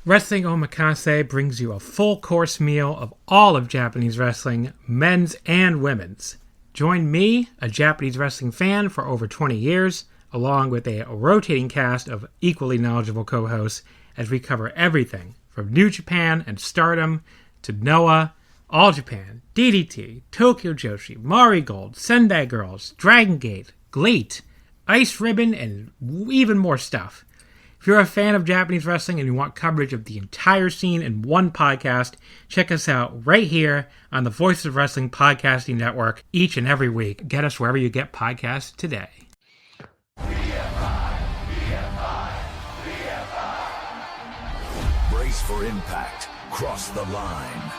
Wrestling Omakase brings you a full course meal of all of Japanese wrestling, men's and women's. Join me, a Japanese wrestling fan for over 20 years, along with a rotating cast of equally knowledgeable co-hosts as we cover everything from New Japan and Stardom to Noah, All Japan, DDT, Tokyo Joshi, Mari Gold, Sendai Girls, Dragon Gate, GLEAT, Ice Ribbon, and even more stuff. If you're a fan of Japanese wrestling and you want coverage of the entire scene in one podcast, check us out right here on the Voices of Wrestling Podcasting Network each and every week. Get us wherever you get podcasts today. Brace for impact. Cross the line.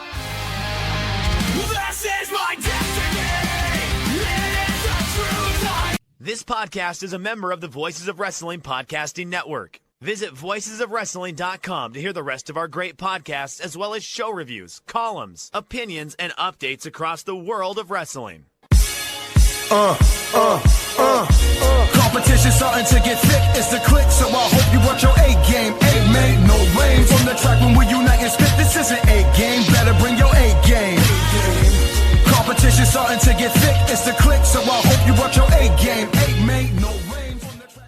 This is my destiny. It is a true life. This podcast is a member of the Voices of Wrestling Podcasting Network. Visit voicesofwrestling.com to hear the rest of our great podcasts, as well as show reviews, columns, opinions, and updates across the world of wrestling. Competition starting to get thick, it's the click, so I hope you work your A game. A made no lane from the track when we unite and spit. This isn't A game, better bring your A game. Competition starting to get thick, it's the click, so I hope you work your A game. A made no lane from the track.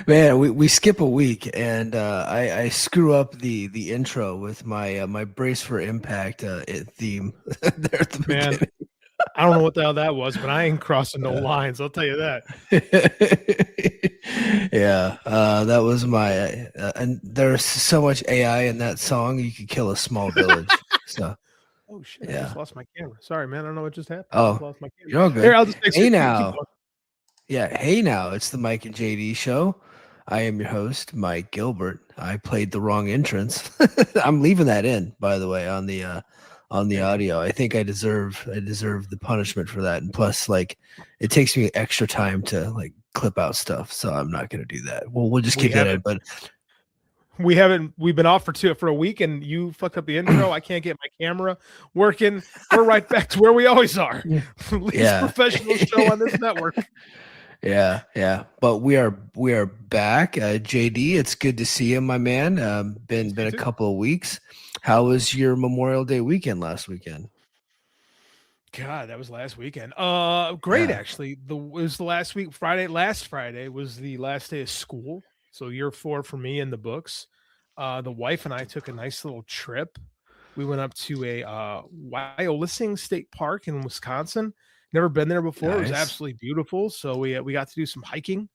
Man, we skip a week, and I screw up the intro with my my Brace for Impact theme there at the beginning. I don't know what the hell that was, but I ain't crossing no lines. I'll tell you that. Yeah, that was my. And there's so much AI in that song, you could kill a small village. So, Oh shit! Yeah. I just lost my camera. Sorry, man. I don't know what just happened. Oh, I just lost my camera. you're all good. Here, I'll just fix Hey it. now. Yeah, hey now, it's the Mike and JD show. I am your host, Mike Gilbert. I played the wrong entrance. I'm leaving that in, by the way, on the audio. I think I deserve the punishment for that. And plus, like, it takes me extra time to like clip out stuff, so I'm not gonna do that. We'll just keep that in. But We've been off for a week, and you fucked up the intro. I can't get my camera working. We're right back to where we always are. Least professional show on this network. Yeah. But we are back. JD, it's good to see you, my man. Been a couple of weeks. How was your Memorial Day weekend last weekend? God, that was last weekend. Great, actually. It was the last week. Last Friday was the last day of school. So year 4 for me in the books. The wife and I took a nice little trip. We went up to a Wyolising State Park in Wisconsin. Never been there before. Nice. It was absolutely beautiful. So we got to do some hiking.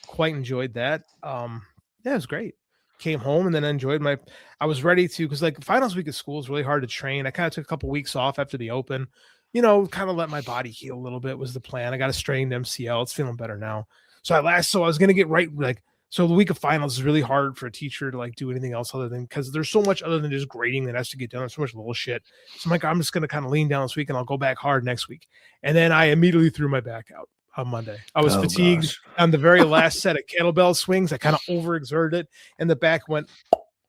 Quite enjoyed that. Yeah, it was great. Came home and then I was ready to, because like finals week of school is really hard to train. I kind of took a couple weeks off after the open, kind of let my body heal a little bit was the plan. I got a strained MCL. It's feeling better now. So I was going to get right. So the week of finals is really hard for a teacher to like do anything else other than, because there's so much other than just grading that has to get done. There's so much little shit. So I'm like, I'm just going to kind of lean down this week and I'll go back hard next week. And then I immediately threw my back out on Monday. I was fatigued on the very last set of kettlebell swings. I kind of overexerted it and the back went.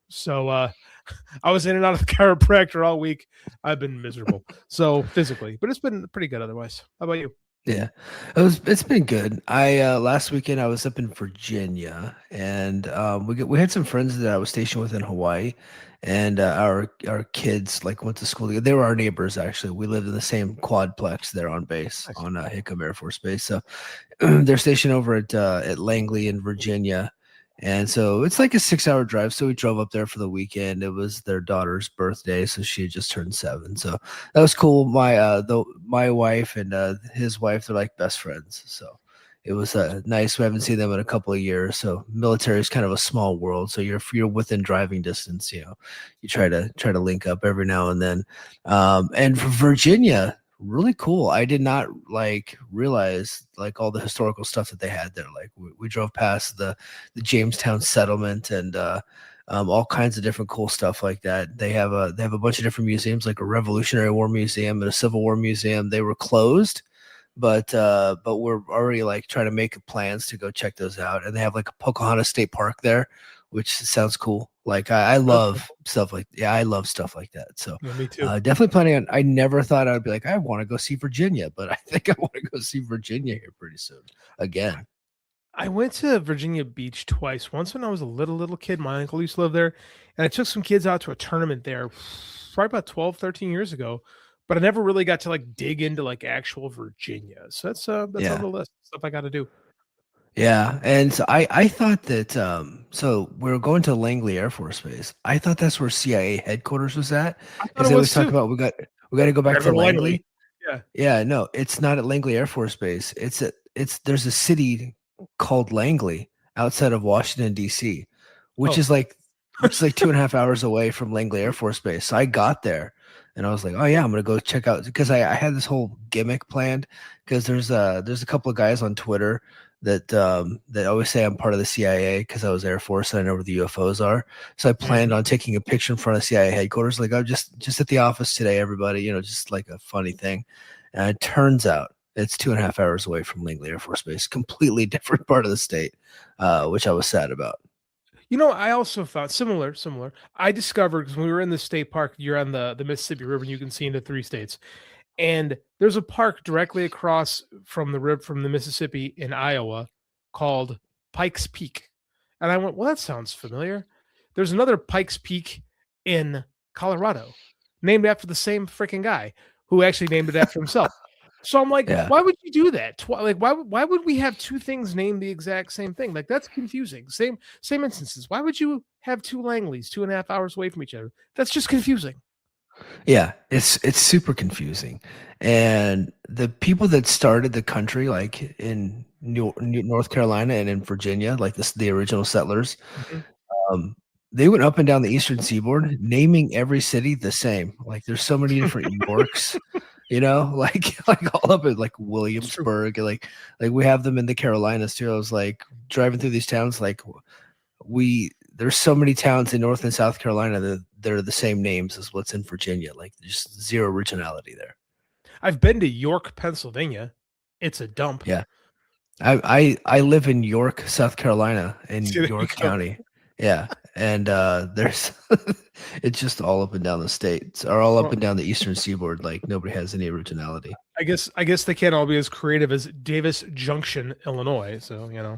So I was in and out of the chiropractor all week. I've been miserable. So physically, but it's been pretty good otherwise. How about you? Yeah, it's been good. I last weekend I was up in Virginia, and we had some friends that I was stationed with in Hawaii, and our kids like went to school together. They were our neighbors actually. We lived in the same quadplex there on base on Hickam Air Force Base. So they're stationed over at Langley in Virginia. And so it's like a 6-hour drive. So we drove up there for the weekend. It was their daughter's birthday, so she had just turned 7. So that was cool. My wife and his wife, they're like best friends. So it was nice. We haven't seen them in a couple of years. So military is kind of a small world. So you're within driving distance. You try to link up every now and then. And for Virginia, really cool. I did not realize all the historical stuff that they had there. Like we drove past the Jamestown settlement and all kinds of different cool stuff like that. They have a bunch of different museums, like a Revolutionary War museum and a Civil War museum. They were closed, but we're already trying to make plans to go check those out. And they have a Pocahontas State Park there, which sounds cool. I love stuff I love stuff like that. So yeah, me too. Definitely planning on. I never thought I'd be like, I want to go see Virginia, but I think I want to go see Virginia here pretty soon again. I went to Virginia Beach twice. Once when I was a little kid, my uncle used to live there, and I took some kids out to a tournament there probably about 12, 13 years ago. But I never really got to like dig into like actual Virginia. So that's on Yeah. the list. Stuff I got to do. Yeah, and so I thought that so we are going to Langley Air Force Base. I thought that's where CIA headquarters was at I thought because it they always was talk too. about we got to go back Gotta to go to Langley. Langley. Yeah. Yeah, no, it's not at Langley Air Force Base. It's there's a city called Langley outside of Washington D.C., which Oh. is like 2.5 hours away from Langley Air Force Base. So I got there and I was like, oh yeah, I'm gonna go check out because I had this whole gimmick planned because there's a couple of guys on Twitter that always say I'm part of the CIA because I was Air Force and I know where the UFOs are. So I planned on taking a picture in front of CIA headquarters, like I'm just at the office today, everybody, just like a funny thing. And it turns out it's 2.5 hours away from Langley Air Force Base, completely different part of the state, which I was sad about. I also found similar. I discovered because when we were in the state park, you're on the Mississippi River, and you can see into 3 states. And there's a park directly across from the river from the Mississippi in Iowa called Pikes Peak. And I went, well, that sounds familiar. There's another Pikes Peak in Colorado, named after the same freaking guy who actually named it after himself. So I'm like, Yeah. why would you do that? Why would we have two things named the exact same thing? Like that's confusing. Same instances. Why would you have two Langleys 2.5 hours away from each other? That's just confusing. Yeah, it's super confusing. And the people that started the country, like in North Carolina and in Virginia, like the original settlers, Mhm. um, they went up and down the eastern seaboard, naming every city the same. Like there's so many different Yorks, like all up at like Williamsburg, and like we have them in the Carolinas too. I was like driving through these towns, like there's so many towns in North and South Carolina that they're the same names as what's in Virginia. Like there's zero originality there. I've been to York, Pennsylvania. It's a dump. Yeah. I live in York, South Carolina, in See, there you York go. County. Yeah. And there's it's just all up and down the states or all up Well, and down the eastern seaboard. Like nobody has any originality. I guess they can't all be as creative as Davis Junction, Illinois. So yeah.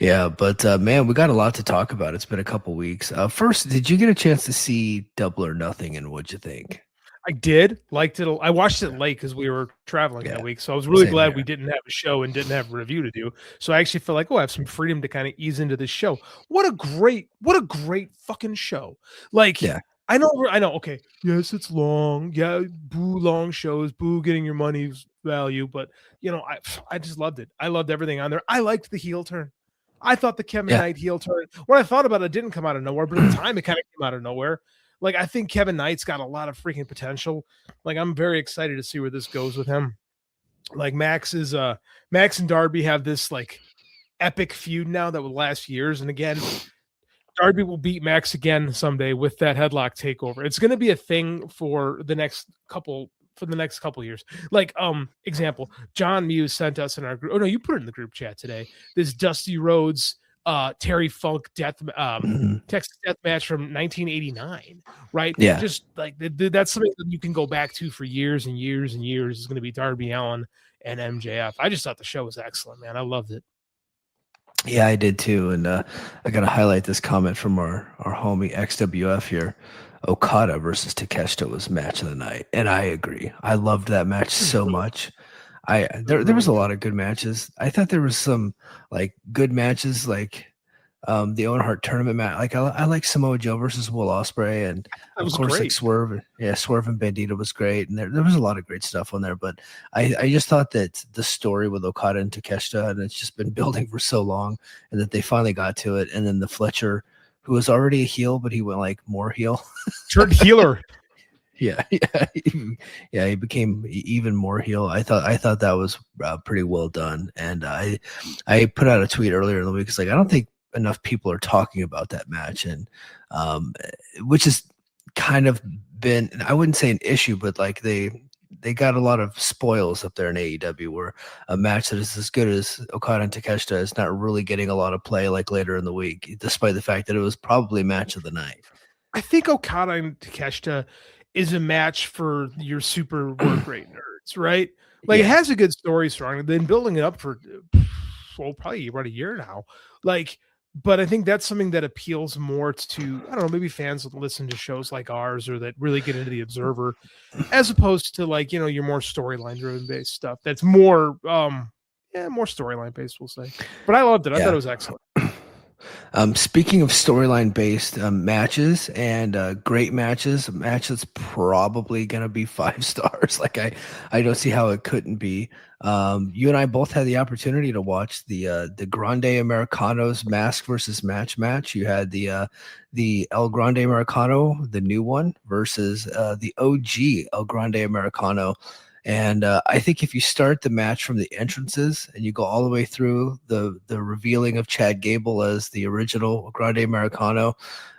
Yeah, but man, we got a lot to talk about. It's been a couple weeks. First, did you get a chance to see Double or Nothing, and what'd you think? I did liked it. I watched it late because we were traveling Yeah, that week. So I was really same glad here. we didn't have a show and didn't have a review to do. So I actually feel like, I have some freedom to kind of ease into this show. What a great fucking show. Like, Yeah. I know. Okay. Yes, it's long. Yeah. Boo long shows, boo getting your money's value. But I just loved it. I loved everything on there. I liked the heel turn. I thought the Kevin Yeah. Knight heel turn, when I thought about it, it didn't come out of nowhere, but at the time it kind of came out of nowhere. Like, I think Kevin Knight's got a lot of freaking potential. Like, I'm very excited to see where this goes with him. Like, Max and Darby have this like epic feud now that will last years. And again, Darby will beat Max again someday with that headlock takeover. It's going to be a thing for the next couple years. Like, example, John Muse sent us in our group. Oh no, you put it in the group chat today. This Dusty Rhodes Terry Funk Texas death match from 1989, right? Yeah. Just like that's something that you can go back to for years and years and years. Is going to be Darby Allin and MJF. I just thought the show was excellent, man. I loved it. Yeah, I did too. And I got to highlight this comment from our homie XWF here. Okada versus Takeshita was match of the night. And I agree. I loved that match so much. There was a lot of good matches. I thought there was some like good matches, like the Owen Hart tournament match. Like I like Samoa Joe versus Will Ospreay, and That of was course like great. Swerve. Yeah, Swerve and Bandito was great, and there was a lot of great stuff on there. But I just thought that the story with Okada and Takeshita, and it's just been building for so long, and that they finally got to it. And then the Fletcher, who was already a heel, but he went like more heel. Turned healer. Yeah, he became even more heel. I thought that was pretty well done, and I put out a tweet earlier in the week. It's like I don't think enough people are talking about that match, and which has kind of been, I wouldn't say an issue, but like they got a lot of spoils up there in AEW, where a match that is as good as Okada and Takeshita is not really getting a lot of play like later in the week, despite the fact that it was probably match of the night. I think Okada and Takeshita is a match for your super work rate nerds, right? Like, it Yeah. has a good story surrounding it. Been building it up for probably about a year now. Like, but I think that's something that appeals more to, I don't know, maybe fans that listen to shows like ours or that really get into the Observer, as opposed to like, your more storyline driven based stuff. That's more more storyline based, we'll say. But I loved it. I thought Yeah. it was excellent. Speaking of storyline based matches and great matches, a match that's probably going to be 5 stars. Like I don't see how it couldn't be. You and I both had the opportunity to watch the Grande Americanos mask versus match. You had the El Grande Americano, the new one, versus the OG El Grande Americano. And I think if you start the match from the entrances and you go all the way through the revealing of Chad Gable as the original Grande Americano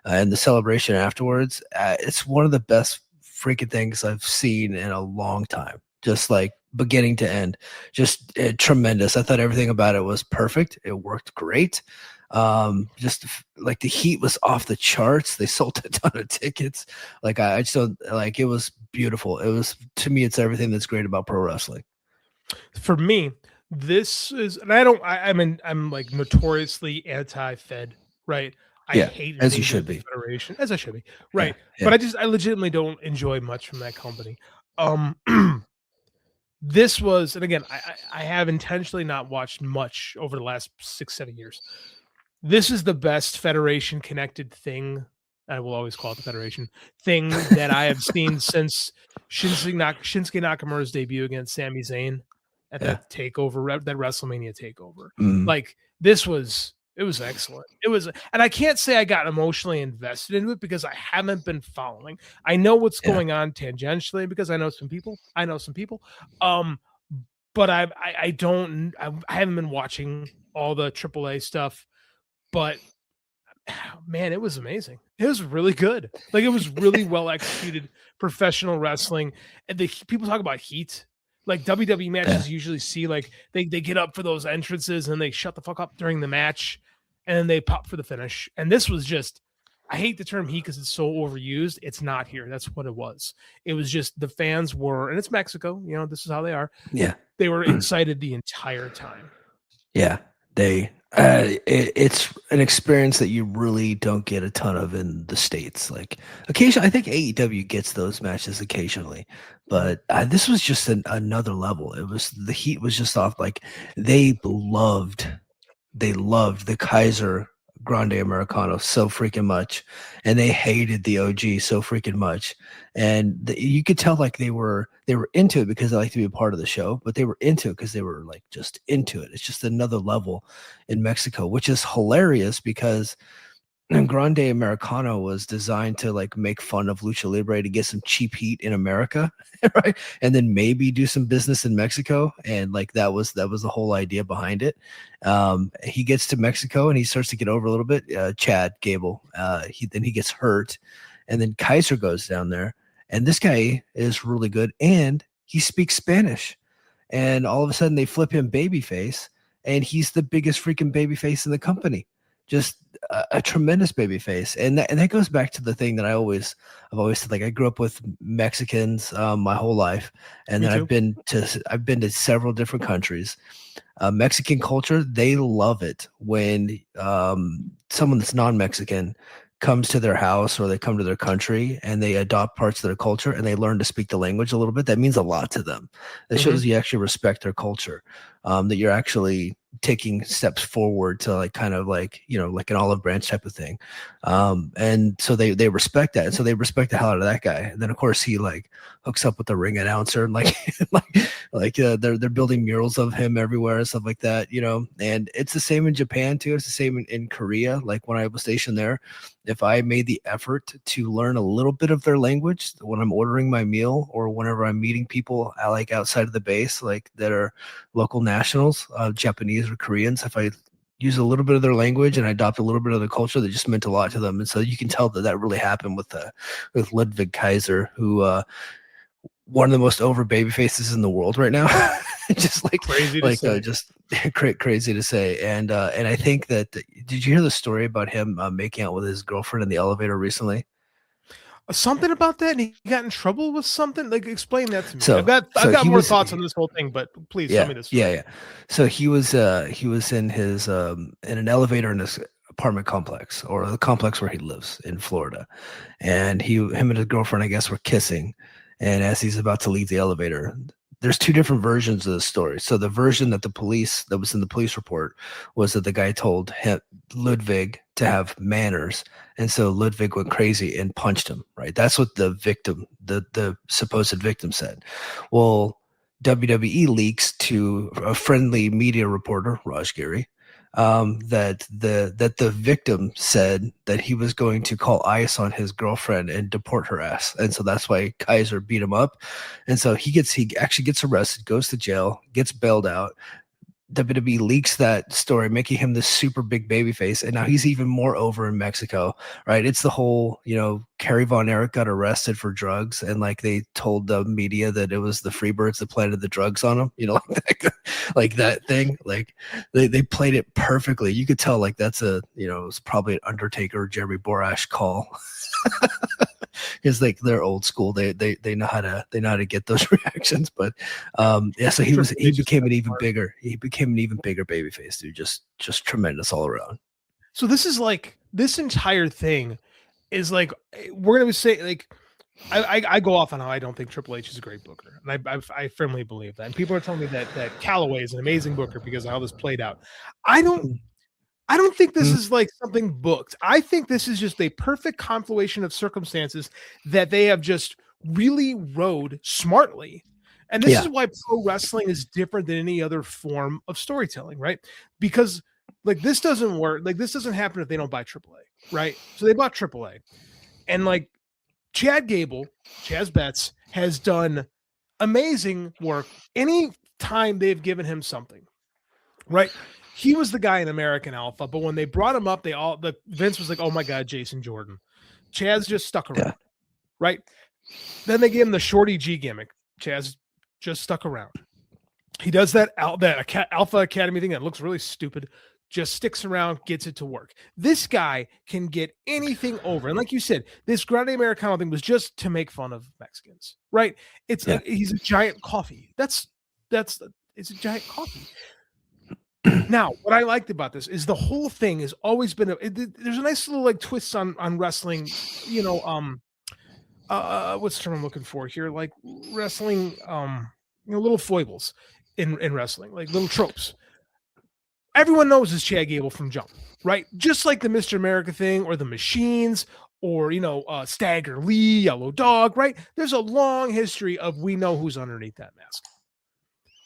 and the celebration afterwards, it's one of the best freaking things I've seen in a long time. Just like beginning to end, just tremendous. I thought everything about it was perfect. It worked great. Just like the heat was off the charts. They sold a ton of tickets. Like I just don't like, it was beautiful. It was, to me, it's everything that's great about pro wrestling. For me, this is, and I'm like notoriously anti-Fed, right? I Yeah, hate as you anything should with the be. Federation, as I should be, right? Yeah. But I legitimately don't enjoy much from that company. This was, and again, I have intentionally not watched much over the last 6-7 years. This is the best Federation connected thing. I will always call it the Federation thing that I have seen since Shinsuke Nakamura's debut against Sami Zayn at that takeover, that WrestleMania takeover. Mhm. Like, it was excellent. It was, and I can't say I got emotionally invested into it because I haven't been following. I know what's going on tangentially because I know some people. But I haven't been watching all the AAA stuff. But man, it was amazing. It was really good. Like, it was really well executed professional wrestling. And people talk about heat. Like, WWE matches usually see, like, they get up for those entrances and they shut the fuck up during the match and then they pop for the finish. And this was just, I hate the term heat because it's so overused. It's not here. That's what it was. It was just the fans were, and it's Mexico, this is how they are. Yeah. They were excited the entire time. Yeah. It's an experience that you really don't get a ton of in the States. Like, occasionally, I think AEW gets those matches occasionally, but this was just another level. It was, the heat was just off. Like, they loved the Kaiser Grande Americano so freaking much, and they hated the OG so freaking much. And you could tell like they were into it because they like to be a part of the show, but they were into it because they were like just into it. It's just another level in Mexico, which is hilarious because Grande Americano was designed to like make fun of Lucha Libre to get some cheap heat in America, right? And then maybe do some business in Mexico. And like that was the whole idea behind it. He gets to Mexico and he starts to get over a little bit. Chad Gable, he gets hurt, and then Kaiser goes down there, and this guy is really good, and he speaks Spanish. And all of a sudden they flip him babyface, and he's the biggest freaking babyface in the company. Just a tremendous babyface, and that goes back to the thing that I've always said. Like, I grew up with Mexicans my whole life, and then I've been to several different countries. Mexican culture, they love it when someone that's non-Mexican comes to their house or they come to their country and they adopt parts of their culture and they learn to speak the language a little bit. That means a lot to them. That shows you actually respect their culture, that you're actually taking steps forward to like kind of like, like an olive branch type of thing. And so they respect that. And so they respect the hell out of that guy. And then of course he like hooks up with the ring announcer and they're building murals of him everywhere and stuff like that, and it's the same in Japan too. It's the same in Korea. Like when I was stationed there, if I made the effort to learn a little bit of their language when I'm ordering my meal or whenever I'm meeting people like outside of the base, like that are local nationals, Japanese or Koreans, if I use a little bit of their language and I adopt a little bit of the culture, that just meant a lot to them. And so you can tell that really happened with Ludwig Kaiser, who one of the most over baby faces in the world right now. Just like Crazy to say. just crazy to say. And I think that, did you hear the story about him making out with his girlfriend in the elevator recently? something about that, and he got in trouble with something. Like, explain that to me. So- I've got so he more was- thoughts on this whole thing, but please tell me this. Yeah. So he was in his in an elevator in his apartment complex, or the complex where he lives in Florida, and him and his girlfriend, I guess, were kissing, and as he's about to leave the elevator, there's two different versions of the story. So the version that was in the police report was that the guy told Ludwig to have manners, and so Ludwig went crazy and punched him. Right, that's what the victim, the supposed victim, said. Well, WWE leaks to a friendly media reporter, Raj Giri, that the victim said that he was going to call ICE on his girlfriend and deport her ass, and so that's why Kaiser beat him up, and so he actually gets arrested, goes to jail, gets bailed out. WWE leaks that story, making him this super big babyface, and now he's even more over in Mexico, right? It's the whole, Kerry Von Erich got arrested for drugs, and like they told the media that it was the Freebirds that planted the drugs on him, like that thing. Like they played it perfectly. You could tell like that's it was probably an Undertaker, Jeremy Borash call. Because like they're old school, they know how to get those reactions. But so he became an even bigger babyface, dude. Just tremendous all around. So this is like, this entire thing is like, we're gonna say like, I go off on how I don't think Triple H is a great booker, and I firmly believe that. And people are telling me that Calloway is an amazing booker because of how this played out. I don't think this is like something booked. I think this is just a perfect confluence of circumstances that they have just really rode smartly. And this is why pro wrestling is different than any other form of storytelling, right? Because like this doesn't work. Like this doesn't happen if they don't buy AAA, right? So they bought AAA. And like Chaz Betts has done amazing work any time they've given him something, right? He was the guy in American Alpha, but when they brought him up, Vince was like, "Oh my God, Jason Jordan." Chaz just stuck around, right? Then they gave him the Shorty G gimmick. Chaz just stuck around. He does that Alpha Academy thing that looks really stupid. Just sticks around, gets it to work. This guy can get anything over, and like you said, this Grande Americano thing was just to make fun of Mexicans, right? He's a giant coffee. It's a giant coffee. Now, what I liked about this is the whole thing has always been there's a nice little like twist on wrestling, what's the term I'm looking for here? Like wrestling, little foibles in wrestling, like little tropes. Everyone knows this Chad Gable from Jump, right? Just like the Mr. America thing or the Machines or, Stagger Lee, Yellow Dog, right? There's a long history of we know who's underneath that mask.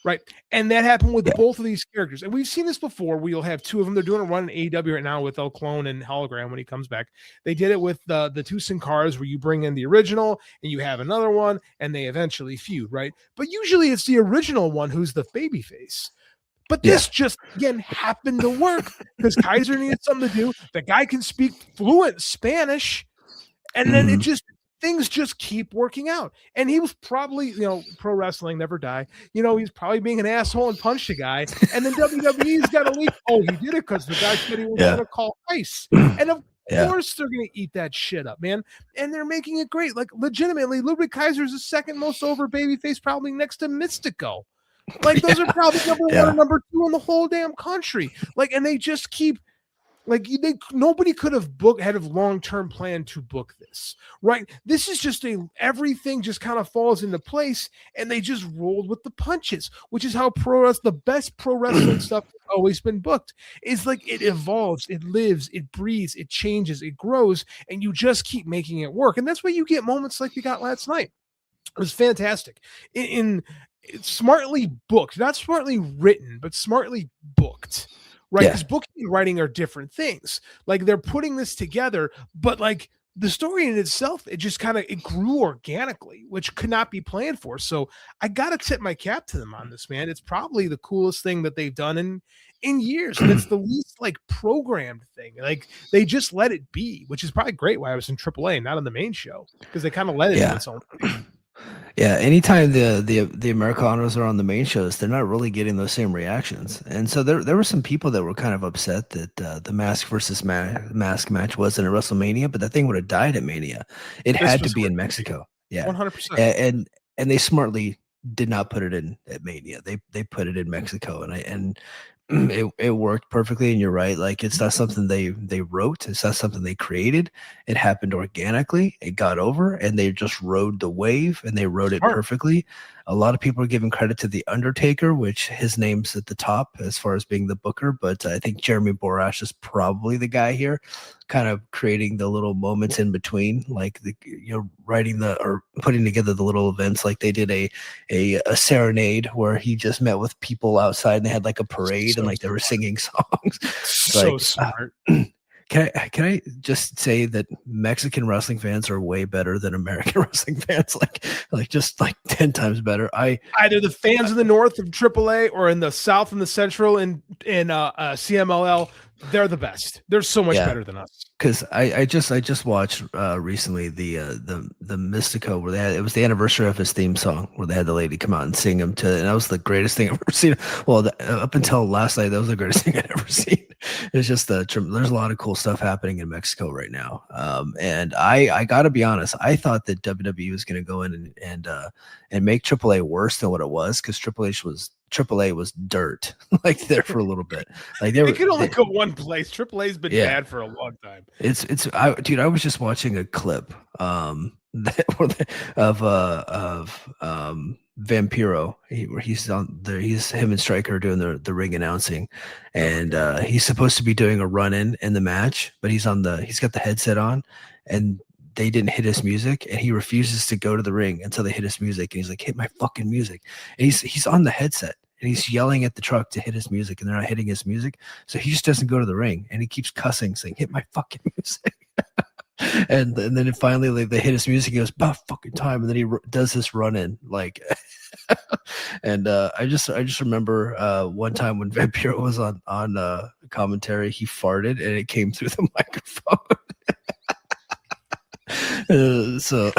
Right. And that happened with both of these characters. And we've seen this before. We'll have two of them. They're doing a run in AEW right now with El Clone and Hologram when he comes back. They did it with the two Sin Caras where you bring in the original and you have another one and they eventually feud, right? But usually it's the original one who's the babyface. But this just, again, happened to work because Kaiser needed something to do. The guy can speak fluent Spanish. And then things just keep working out. And he was probably, pro wrestling never die. He's probably being an asshole and punched a guy. And then WWE's got a leak. Oh, he did it because the guy said he was going to call ICE. And of course they're going to eat that shit up, man. And they're making it great. Like legitimately, Ludwig Kaiser is the second most over babyface, probably next to Mystico. Like those are probably number one and number two in the whole damn country. Like, and they just keep. Like nobody could have had a long-term plan to book this, right? This is just everything just kind of falls into place, and they just rolled with the punches, which is how the best pro wrestling stuff has always been booked. Is like it evolves, it lives, it breathes, it changes, it grows, and you just keep making it work. And that's why you get moments like we got last night. It was fantastic. It's smartly booked, not smartly written, but smartly booked. Right, because booking and writing are different things. Like they're putting this together, but like the story in itself, it just it grew organically, which could not be planned for. So I gotta tip my cap to them on this, man. It's probably the coolest thing that they've done in years, and it's the least like programmed thing. Like they just let it be, which is probably great. Why I was in AAA and not on the main show because they kind of let it in its own thing. Yeah, anytime the Americanos are on the main shows, they're not really getting those same reactions. And so there were some people that were kind of upset that the mask versus mask match wasn't at WrestleMania, but that thing would have died at Mania. It This had to was be where in it should be. Mexico. Yeah, 100%. and they smartly did not put it in at Mania. They put it in Mexico, and it worked perfectly. And you're right, like it's not something they wrote, it's not something they created. It happened organically, it got over, and they just rode the wave, and they rode it Smart. perfectly. A lot of people are giving credit to the Undertaker, which his name's at the top as far as being the booker, but I think Jeremy Borash is probably the guy here, kind of creating the little moments in between, like writing the or putting together the little events. Like they did a serenade where he just met with people outside, and they had like a parade, and like they were singing songs. So Like, smart. can I just say that Mexican wrestling fans are way better than American wrestling fans? Like just like 10 times better. Either the fans in the north of AAA or in the south and the central in CMLL, they're the best. They're so much Yeah. better than us. Because I just watched recently the Mystico where it was the anniversary of his theme song where they had the lady come out and sing him to, and that was the greatest thing I've ever seen. Well, up until last night, that was the greatest thing I'd ever seen. It's just there's a lot of cool stuff happening in Mexico right now. And I got to be honest, I thought that WWE was going to go in and make AAA worse than what it was, because AAA was dirt like there for a little bit. Like They could only go one place. AAA's been Yeah. bad for a long time. Dude, I was just watching a clip of Vampiro, where he's on there. He's him and Stryker doing the ring announcing, and he's supposed to be doing a run in the match, but he's got the headset on, and they didn't hit his music, and he refuses to go to the ring until they hit his music, and he's like, hit my fucking music. And he's on the headset, and he's yelling at the truck to hit his music, and they're not hitting his music, so he just doesn't go to the ring, and he keeps cussing, saying, hit my fucking music. And then finally they hit his music, he goes, about fucking time, and then he does this run in, like and I just remember one time when Vampiro was on commentary, he farted and it came through the microphone. So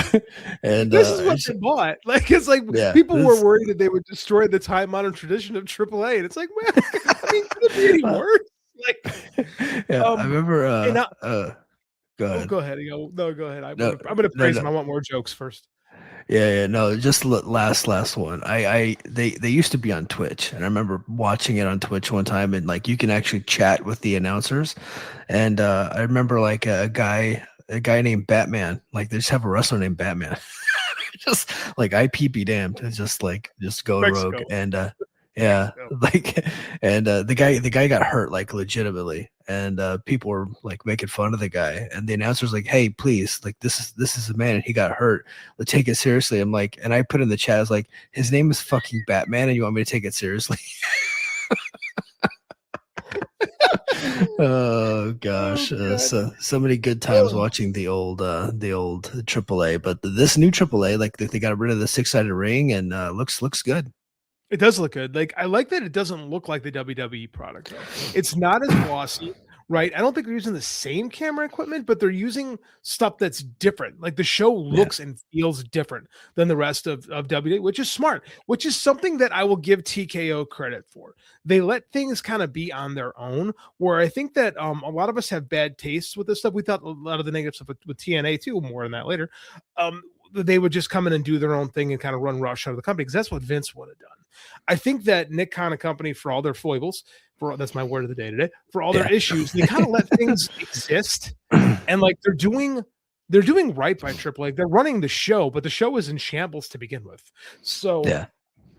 and This is what they bought. Like it's like Yeah, people were this- worried that they would destroy the time modern tradition of AAA, and it's like, well, I mean, could it be any worse? Like, yeah, I remember and go ahead. go ahead. No, go ahead. I'm No, gonna praise no. him. I want more jokes first. Yeah, no, just last one. They used to be on Twitch, and I remember watching it on Twitch one time, and like you can actually chat with the announcers. And I remember like a guy named Batman, like they just have a wrestler named Batman. Just like IP be damned. It's just going Mexico. rogue. And yeah, like and the guy got hurt like legitimately, and people were like making fun of the guy, and the announcer's like, hey, please, like this is a man and he got hurt, let's take it seriously. I'm like, and I put in the chat, I was like, his name is fucking Batman and you want me to take it seriously? Oh gosh, so many good times watching the old AAA, but this new AAA, like they got rid of the 6-sided ring, and looks good. It does look good. Like I like that it doesn't look like the WWE product though. It's not as glossy, right? I don't think they're using the same camera equipment, but they're using stuff that's different. Like the show looks and feels different than the rest of WWE, which is smart, which is something that I will give TKO credit for. They let things kind of be on their own, where I think that a lot of us have bad tastes with this stuff. We thought a lot of the negative stuff with TNA too, more on that later. They would just come in and do their own thing and kind of run rush out of the company, because that's what Vince would have done. I think that Nick Khan and company, for all their foibles, that's my word of the day today, for all their issues, they kind of let things exist, and like they're doing right by AAA. They're running the show, but the show is in shambles to begin with. So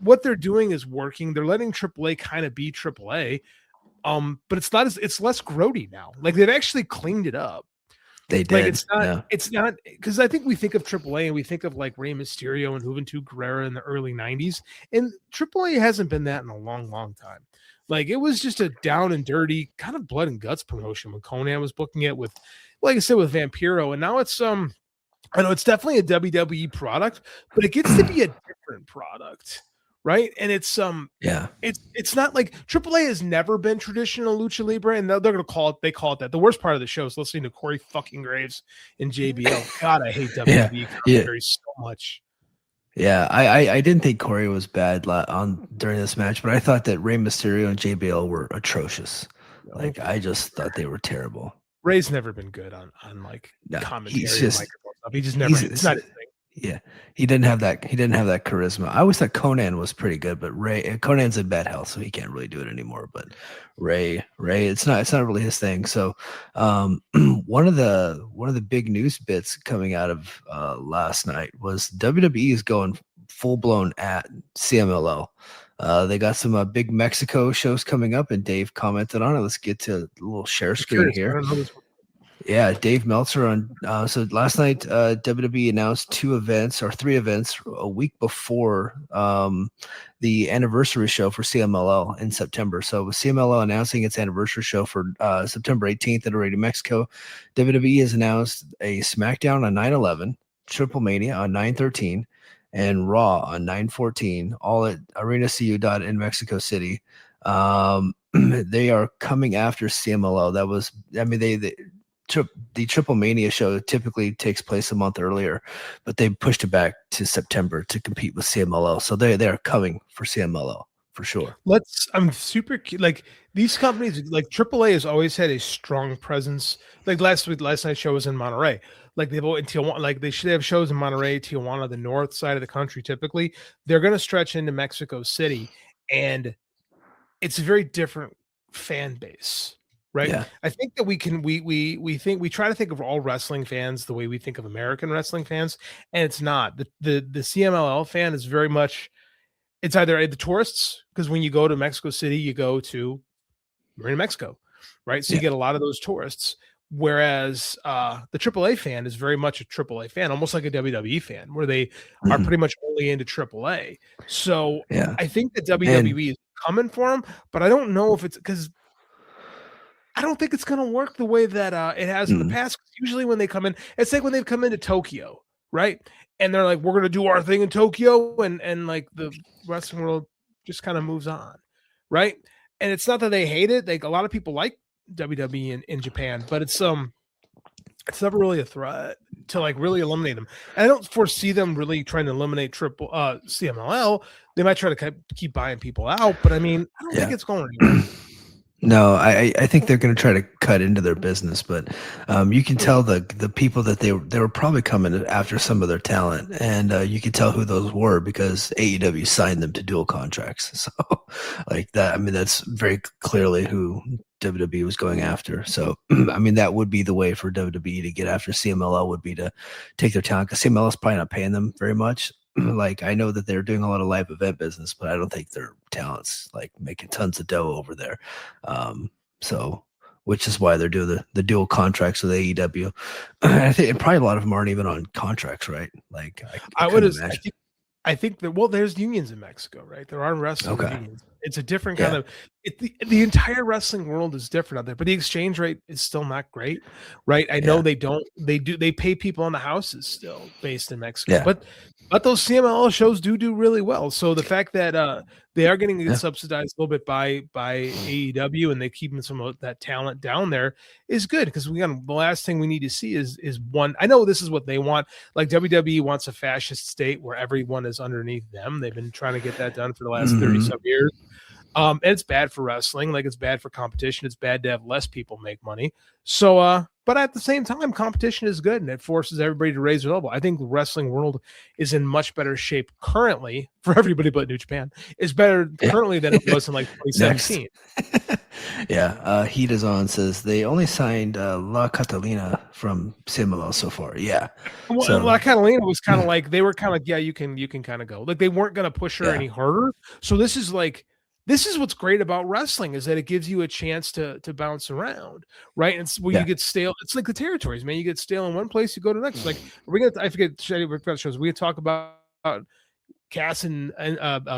what they're doing is working. They're letting AAA kind of be AAA, but it's less grody now. Like they've actually cleaned it up. They did. Like it's not because I think we think of AAA and we think of like Rey Mysterio and Juventud Guerrera in the early 90s, and AAA hasn't been that in a long, long time. Like it was just a down and dirty kind of blood and guts promotion when Conan was booking it with, like I said, with Vampiro, and now it's I know it's definitely a WWE product, but it gets to be a different product. Right. And it's it's not like AAA has never been traditional lucha libre, and they're gonna call it that. The worst part of the show is listening to Corey fucking Graves and JBL. God, I hate WWE commentary so much. Yeah, I didn't think Corey was bad on during this match, but I thought that Rey Mysterio and JBL were atrocious. Like I just thought they were terrible. Ray's never been good on like Yeah, he's commentary or just microphone stuff. He just never. It's not his thing. yeah. He didn't have that. He didn't have that charisma. I always thought Conan was pretty good, but Conan's in bad health, so he can't really do it anymore. But Ray, it's not really his thing. So, one of the big news bits coming out of last night was WWE is going full blown at CMLL. They got some big Mexico shows coming up, and Dave commented on it. Let's get to a little share screen here. Yeah, Dave Meltzer on. So last night, WWE announced three events a week before the anniversary show for CMLL in September. So with CMLL announcing its anniversary show for September 18th at Laredo, Mexico, WWE has announced a SmackDown on 9/11, Triple Mania on 9/13, and Raw on 9/14, all at Arena CU in Mexico City. They are coming after CMLL. That was, I mean, the Triple Mania show typically takes place a month earlier, but they pushed it back to September to compete with CMLL. So they are coming for CMLL for sure. I'm super like these companies. Like AAA has always had a strong presence. Like last night's show was in Monterrey. Like they've in Tijuana. Like they should have shows in Monterrey, Tijuana, the north side of the country. Typically, they're going to stretch into Mexico City, and it's a very different fan base. Right. Yeah. I think that we try to think of all wrestling fans the way we think of American wrestling fans, and it's not. The CMLL fan is very much, it's either the tourists, because when you go to Mexico City, you go to Marina, Mexico, right? So you get a lot of those tourists. Whereas the AAA fan is very much a AAA fan, almost like a WWE fan, where they are pretty much only into AAA. So I think that WWE is coming for them, but I don't know if it's because I don't think it's going to work the way that it has in the past. Usually when they come in, it's like when they've come into Tokyo, right? And they're like, we're going to do our thing in Tokyo. And like the wrestling world just kind of moves on, right? And it's not that they hate it. Like a lot of people like WWE in Japan, but it's never really a threat to like really eliminate them. And I don't foresee them really trying to eliminate CMLL. They might try to keep buying people out, but I mean, I don't think it's going anywhere. No, I think they're going to try to cut into their business, but you can tell the people that they were probably coming after some of their talent, and you can tell who those were because AEW signed them to dual contracts. So, like that, I mean, that's very clearly who WWE was going after. So, I mean, that would be the way for WWE to get after CMLL would be to take their talent because CMLL is probably not paying them very much. Like I know that they're doing a lot of live event business, but I don't think their talent's like making tons of dough over there. So which is why they're doing the dual contracts with AEW. I think probably a lot of them aren't even on contracts, right? Like I think that there's unions in Mexico, right? There are wrestling unions. It's a different kind of the entire wrestling world is different out there, but the exchange rate is still not great, right? I know they pay people on the houses still based in Mexico, but those CMLL shows do really well. So the fact that they are getting subsidized a little bit by AEW and they're keeping some of that talent down there is good because the last thing we need to see is one. I know this is what they want. Like WWE wants a fascist state where everyone is underneath them. They've been trying to get that done for the last 30-some years. And it's bad for wrestling. Like it's bad for competition. It's bad to have less people make money. So, but at the same time, competition is good and it forces everybody to raise their level. I think the wrestling world is in much better shape currently for everybody but New Japan. It's better currently than it was in like 2017. Heat is on says they only signed La Catalina from CMLL so far. Yeah. Well, so, La Catalina was kind of like they were kind of you can kind of go. Like they weren't going to push her any harder. So this is what's great about wrestling is that it gives you a chance to bounce around, right? And where you get stale. It's like the territories, man. You get stale in one place, you go to the next. Like I forget shows. We talk about Cass and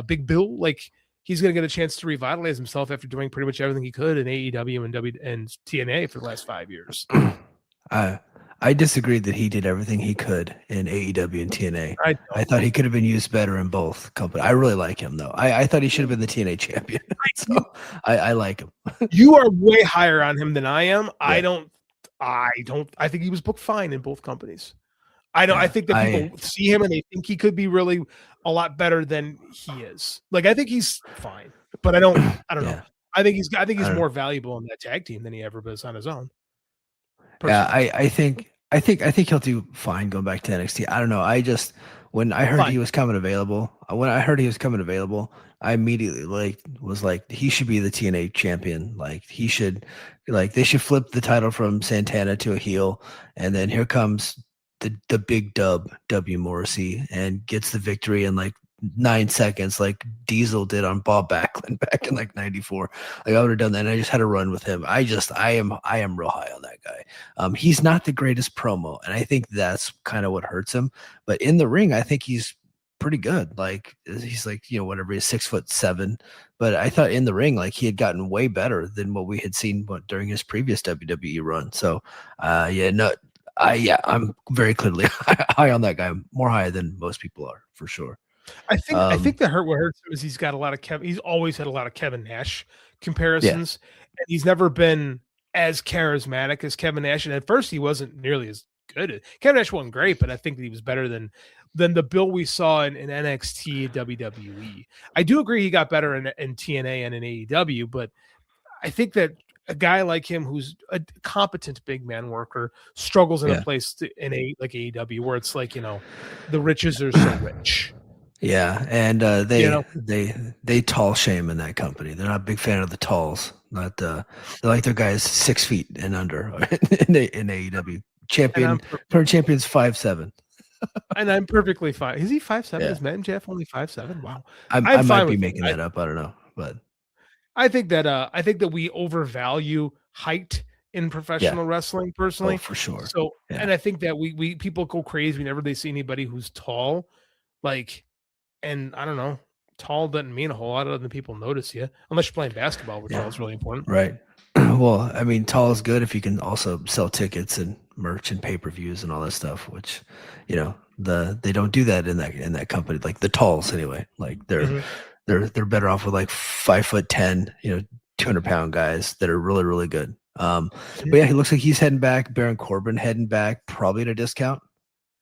Big Bill. Like he's going to get a chance to revitalize himself after doing pretty much everything he could in AEW and TNA for the last 5 years. I disagreed that he did everything he could in AEW and TNA. I thought he could have been used better in both companies. I really like him, though. I thought he should have been the TNA champion. So I like him. You are way higher on him than I am. Yeah. I think he was booked fine in both companies. I know. Yeah, I think that people see him and they think he could be really a lot better than he is. Like, I think he's fine, but I don't know. yeah. I think he's don't know. more valuable in that tag team than he ever was on his own. Yeah, Personally, I think he'll do fine going back to NXT. I don't know. I just when I heard Fine. he was coming available, I immediately was like he should be the TNA champion. Like they should flip the title from Santana to a heel, and then here comes the big dub W Morrissey and gets the victory in like 9 seconds, like Diesel did on Bob Backlund back in like '94. Like I would have done that. And I just had to run with him. I am real high on that guy. He's not the greatest promo, and I think that's kind of what hurts him. But in the ring, I think he's pretty good. Like he's like, whatever, he's 6'7". But I thought in the ring, like he had gotten way better than what we had seen during his previous WWE run. So I'm very clearly high on that guy, more high than most people are, for sure. I think what hurts him is he's got a lot of Kevin. He's always had a lot of Kevin Nash comparisons, and he's never been as charismatic as Kevin Nash. And at first, he wasn't nearly as good. Kevin Nash wasn't great, but I think that he was better than the Bill we saw in NXT WWE. I do agree he got better in TNA and in AEW, but I think that a guy like him, who's a competent big man worker, struggles in a place like AEW, where it's like, the riches are so rich. Yeah, and they tall shame in that company. They're not a big fan of the talls. They like their guys 6 feet and under in AEW. Current champion's 5'7". And I'm perfectly fine. Is he 5'7"? Is MJF only 5'7"? Wow. I might be making that up. I don't know, but I think that we overvalue height in professional wrestling, personally. Oh, for sure. So, and I think that we people go crazy whenever they see anybody who's tall, like. And I don't know, tall doesn't mean a whole lot other than people notice you, unless you're playing basketball, where tall is really important. Right. Well, I mean, tall is good if you can also sell tickets and merch and pay-per-views and all that stuff, which, they don't do that in that company, like the talls anyway. Like they're better off with like 5'10", 200-pound guys that are really, really good. But yeah, he looks like he's heading back. Baron Corbin heading back, probably at a discount.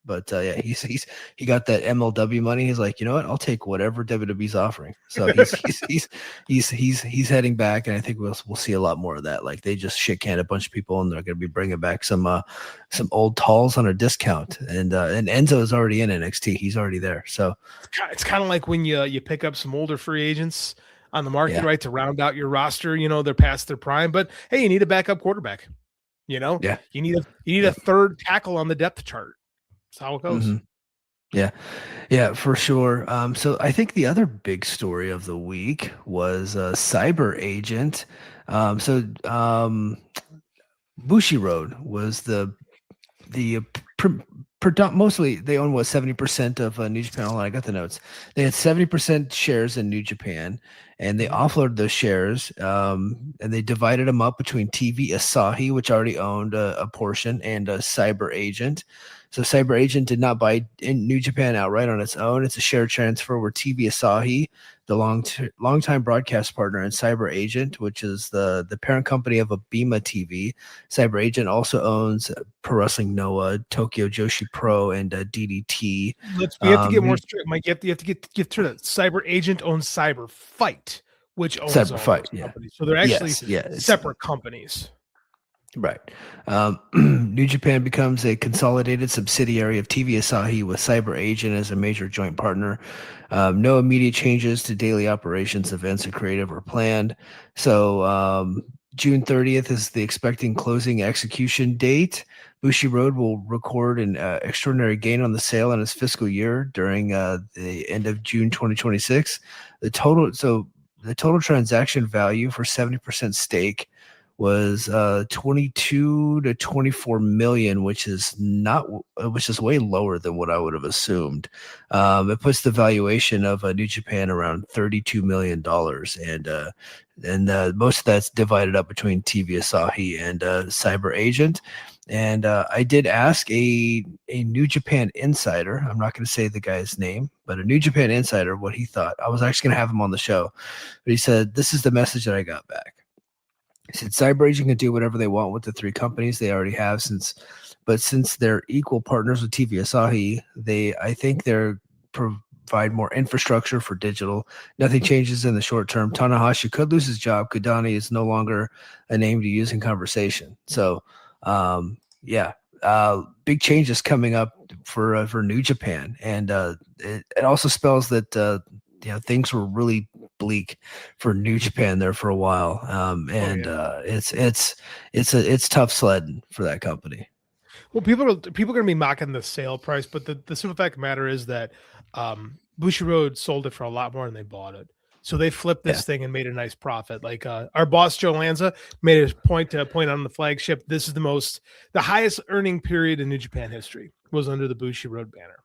But he got that MLW money. He's like, you know what? I'll take whatever WWE's offering. So he's heading back, and I think we'll see a lot more of that. Like they just shit canned a bunch of people, and they're going to be bringing back some old talls on a discount. And Enzo is already in NXT. He's already there. So it's kind of like when you pick up some older free agents on the market, right, to round out your roster. They're past their prime, but hey, you need a backup quarterback. You need a third tackle on the depth chart. That's how it goes. Mm-hmm. Yeah, for sure. So I think the other big story of the week was CyberAgent. Bushiroad was the mostly they own 70% of New Japan. Hold on, I got the notes. They had 70% shares in New Japan, and they offloaded those shares, and they divided them up between TV Asahi, which already owned a portion, and CyberAgent. So CyberAgent did not buy in New Japan outright on its own. It's a share transfer where TV Asahi, the longtime broadcast partner, and CyberAgent, which is the parent company of Abema TV. CyberAgent also owns Pro Wrestling Noah, Tokyo Joshi Pro, and DDT. We have to get more straight, Mike. You have to get through that. CyberAgent owns Cyber Fight, which owns Cyber Fight. Companies. So they're actually separate companies. Right. New Japan becomes a consolidated subsidiary of TV Asahi with CyberAgent as a major joint partner. No immediate changes to daily operations, events, and creative are planned. So June 30th is the expecting closing execution date. Bushiroad will record an extraordinary gain on the sale in its fiscal year during the end of June 2026. The total transaction value for 70% stake was 22 to 24 million, which is way lower than what I would have assumed. It puts the valuation of New Japan around $32 million, and most of that's divided up between TV Asahi and CyberAgent. And I did ask a New Japan insider, I'm not going to say the guy's name, but a New Japan insider, what he thought. I was actually going to have him on the show, but he said, this is the message that I got back. He said CyberAgent can do whatever they want with the three companies they already have, since but since they're equal partners with TV Asahi, I think they're provide more infrastructure for digital. Nothing changes in the short term. Tanahashi could lose his job. Kudani is no longer a name to use in conversation. So, big changes coming up for New Japan, and it also spells that things were really bleak for New Japan there for a while, it's tough sledding for that company. Well, people are going to be mocking the sale price, but the simple fact of the matter is that Bushiroad sold it for a lot more than they bought it. So they flipped this thing and made a nice profit. Like our boss Joe Lanza made a point on the flagship. This is the highest earning period in New Japan history was under the Bushiroad banner.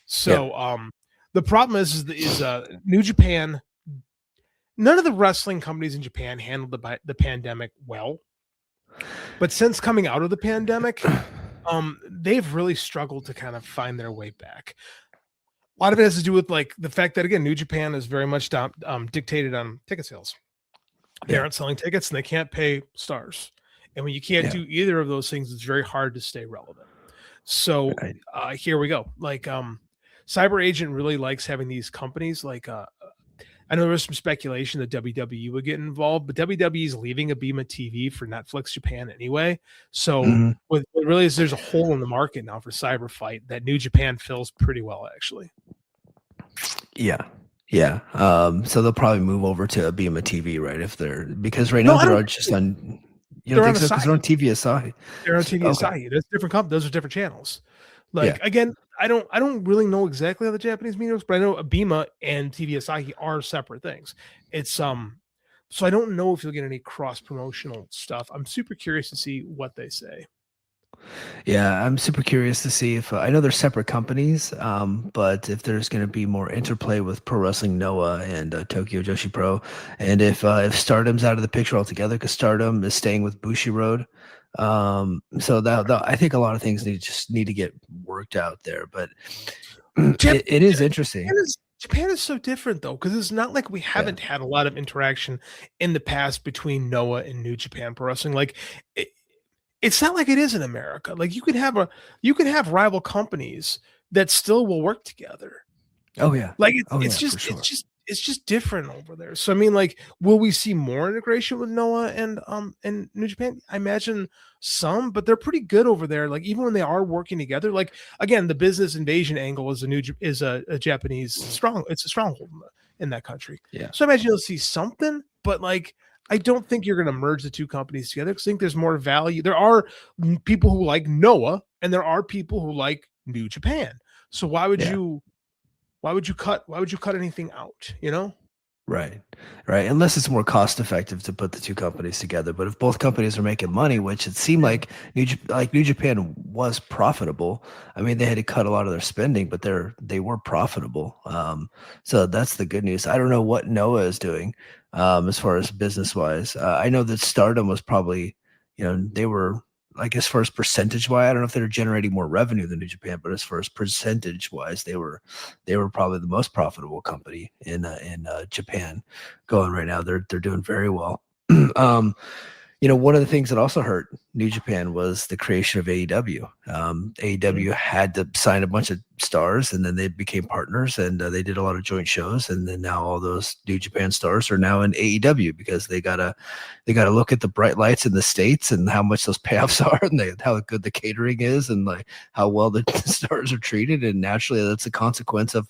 So the problem is New Japan. None of the wrestling companies in Japan handled the pandemic well, but since coming out of the pandemic, they've really struggled to kind of find their way back. A lot of it has to do with like the fact that, again, New Japan is very much dictated on ticket sales. They aren't selling tickets and they can't pay stars. And when you can't do either of those things, it's very hard to stay relevant. So here we go. Like CyberAgent really likes having these companies. Like I know there was some speculation that WWE would get involved, but WWE is leaving Abema TV for Netflix Japan anyway. So what really is, there's a hole in the market now for Cyber Fight that New Japan fills pretty well, actually. Yeah. So they'll probably move over to Abema TV, right? Because right now they're just on. You don't think so? Because they're on TV Asahi. They're on TV Asahi. That's different company. Those are different channels. Like again, I don't really know exactly how the Japanese media works, but I know Abema and TV Asahi are separate things. It's so I don't know if you'll get any cross promotional stuff. I'm super curious to see what they say. Yeah, I'm super curious to see if I know they're separate companies, but if there's going to be more interplay with Pro Wrestling Noah and Tokyo Joshi Pro, and if Stardom's out of the picture altogether, because Stardom is staying with Bushiroad. So that I think a lot of things need to get worked out there, but it is interesting. Japan is so different though, because it's not like we haven't had a lot of interaction in the past between Noah and New Japan Pro Wrestling. Like it's not like it is in America. Like you could have rival companies that still will work together. Oh yeah. Like it's just different over there. So I mean, like, will we see more integration with Noah and New Japan? I imagine some, but they're pretty good over there. Like even when they are working together, like again, the business invasion angle is a Japanese stronghold in that country. Yeah. So I imagine you'll see something, but like I don't think you're going to merge the two companies together because I think there's more value. There are people who like Noah and there are people who like New Japan. So why would you cut anything out, you know? Right. Unless it's more cost effective to put the two companies together. But if both companies are making money, which it seemed like New Japan was profitable. I mean, they had to cut a lot of their spending, but they were profitable. So that's the good news. I don't know what Noah is doing as far as business wise. I know that Stardom was probably, they were like as far as percentage wise, I don't know if they're generating more revenue than New Japan, but as far as percentage wise, they were probably the most profitable company in Japan going right now. They're doing very well. One of the things that also hurt New Japan was the creation of AEW. AEW had to sign a bunch of stars, and then they became partners, and they did a lot of joint shows. And then now all those New Japan stars are now in AEW because they gotta look at the bright lights in the States and how much those payoffs are, and how good the catering is, and like how well the stars are treated. And naturally, that's a consequence of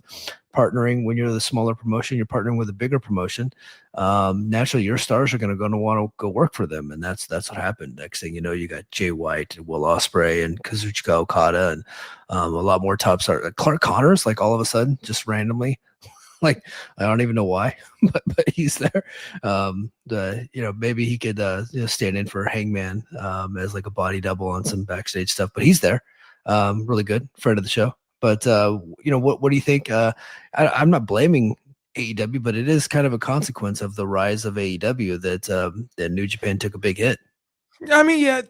partnering. When you're the smaller promotion, you're partnering with a bigger promotion. Naturally, your stars are going to want to go work for them, and that's what happened. Next thing you know, you got Jay White and Will Ospreay and Kazuchika Okada and a lot more top stars. Like Clark Connors, like all of a sudden, just randomly, like I don't even know why, but he's there. Maybe he could stand in for Hangman as like a body double on some backstage stuff, but he's there. Really good friend of the show. But what do you think? I'm not blaming AEW, but it is kind of a consequence of the rise of AEW that New Japan took a big hit. I mean, yeah,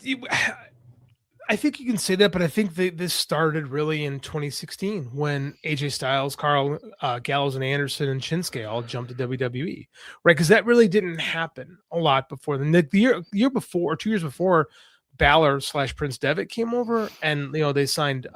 I think you can say that, but I think this started really in 2016 when AJ Styles, Carl Gallows, and Anderson and Shinsuke all jumped to WWE, right? Because that really didn't happen a lot before. The year before, or 2 years before, Balor / Prince Devitt came over, and they signed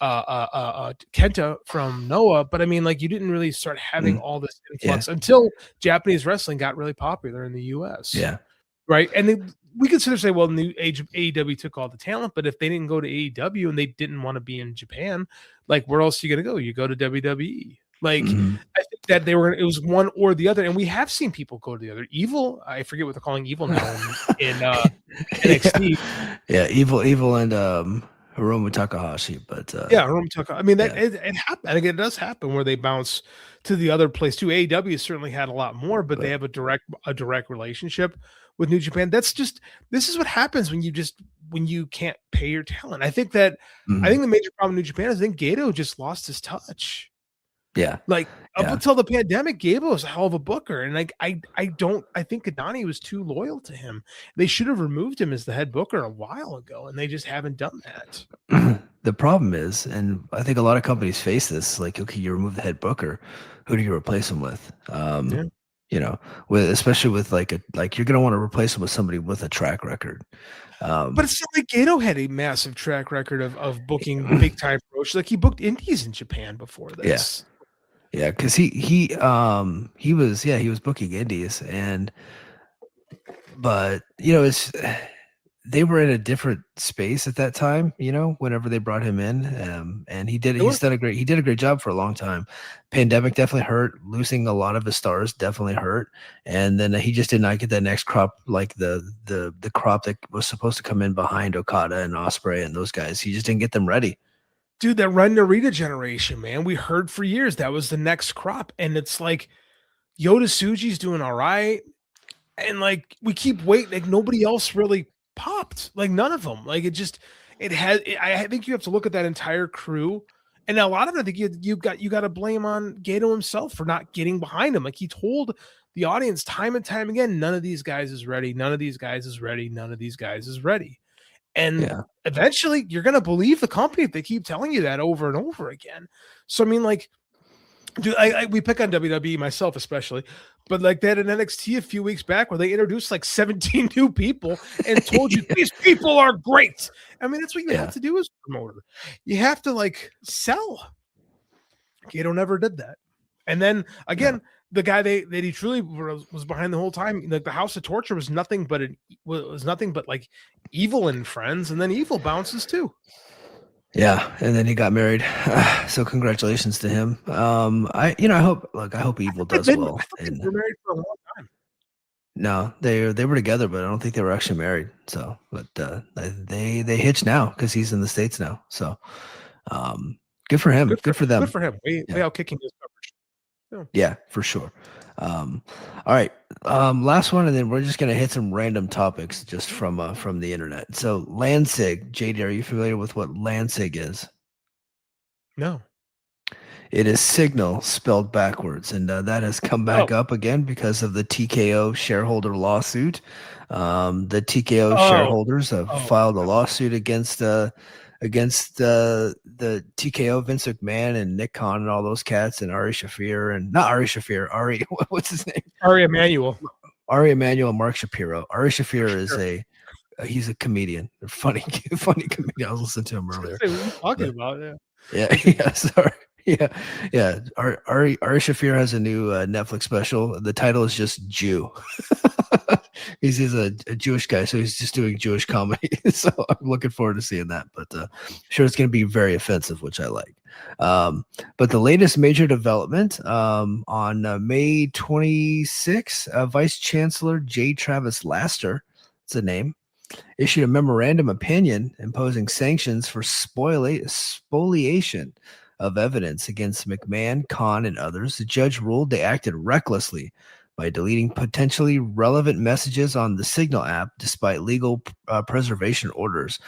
Kenta from Noah, but I mean, like, you didn't really start having all this influx until Japanese wrestling got really popular in the US. Yeah. Right. And we could sort of say, well, new age of AEW took all the talent, but if they didn't go to AEW and they didn't want to be in Japan, like, where else are you going to go? You go to WWE. Like, I think that it was one or the other. And we have seen people go to the other. Evil, I forget what they're calling Evil now in NXT. Yeah, Evil and Hiromu Takahashi, but Hiromu Takahashi. I mean, it happened. I think it does happen where they bounce to the other place too. AEW certainly had a lot more, but they have a direct relationship with New Japan. This is what happens when you can't pay your talent. I think that I think the major problem in New Japan is I think Gato just lost his touch. Yeah. Like up until the pandemic, Gable was a hell of a booker. And like I think Kadani was too loyal to him. They should have removed him as the head booker a while ago, and they just haven't done that. The problem is, and I think a lot of companies face this, like, okay, you remove the head booker, who do you replace him with? Especially with like you're gonna want to replace him with somebody with a track record. But it's not like Gato had a massive track record of booking big time promotions. Like, he booked indies in Japan before this. Yeah, because he was booking indies, but they were in a different space at that time, whenever they brought him in, and he did a great job for a long time. Pandemic definitely hurt, losing a lot of his stars definitely hurt, and then he just did not get that next crop, like the crop that was supposed to come in behind Okada and Ospreay and those guys. He just didn't get them ready. Dude, that Ren Narita generation, man, we heard for years that was the next crop. And it's like Yota Tsuji's doing all right. And like, we keep waiting. Like, nobody else really popped. Like, none of them. Like, I think you have to look at that entire crew. And a lot of it, I think you got to blame on Gato himself for not getting behind him. Like, he told the audience time and time again, none of these guys is ready. None of these guys is ready. None of these guys is ready. And eventually you're going to believe the company if they keep telling you that over and over again. So, I mean, like, dude, we pick on WWE, myself especially, but like they had an NXT a few weeks back where they introduced like 17 new people and told you these people are great. I mean, that's what you have to do as a promoter. You have to like sell. Gato never did that. And then again, the guy that he truly was behind the whole time, like the House of Torture was nothing but like Evil and friends, and then Evil bounces too. Yeah, and then he got married. So congratulations to him. I hope Evil does well. They were married for a long time. No, they were together, but I don't think they were actually married. So, but they hitched now because he's in the States now. So, good for him. Good for them. Good for him. Way out kicking his coverage. Yeah, for sure. All right. Last one, and then we're just gonna hit some random topics just from the internet. So Lansig, JD, are you familiar with what Lansig is? No. It is signal spelled backwards, and that has come back up again because of the TKO shareholder lawsuit. The TKO shareholders have filed a lawsuit against the TKO, Vince McMahon and Nick Khan and all those cats, and Ari Shaffir, and not Ari Shaffir, Ari, what's his name? Ari Emanuel, and Mark Shapiro. Ari Shaffir he's a comedian, a funny comedian. I was listening to him earlier. What are you talking about? Yeah, sorry. Yeah. Ari Shaffir has a new Netflix special. The title is just Jew. He's a Jewish guy, so he's just doing Jewish comedy. So I'm looking forward to seeing that. But I'm sure it's going to be very offensive, which I like. But the latest major development on May 26, Vice Chancellor J. Travis Laster, it's a name, issued a memorandum opinion imposing sanctions for spoliation of evidence against McMahon, Khan, and others. The judge ruled they acted recklessly by deleting potentially relevant messages on the Signal app despite legal preservation orders.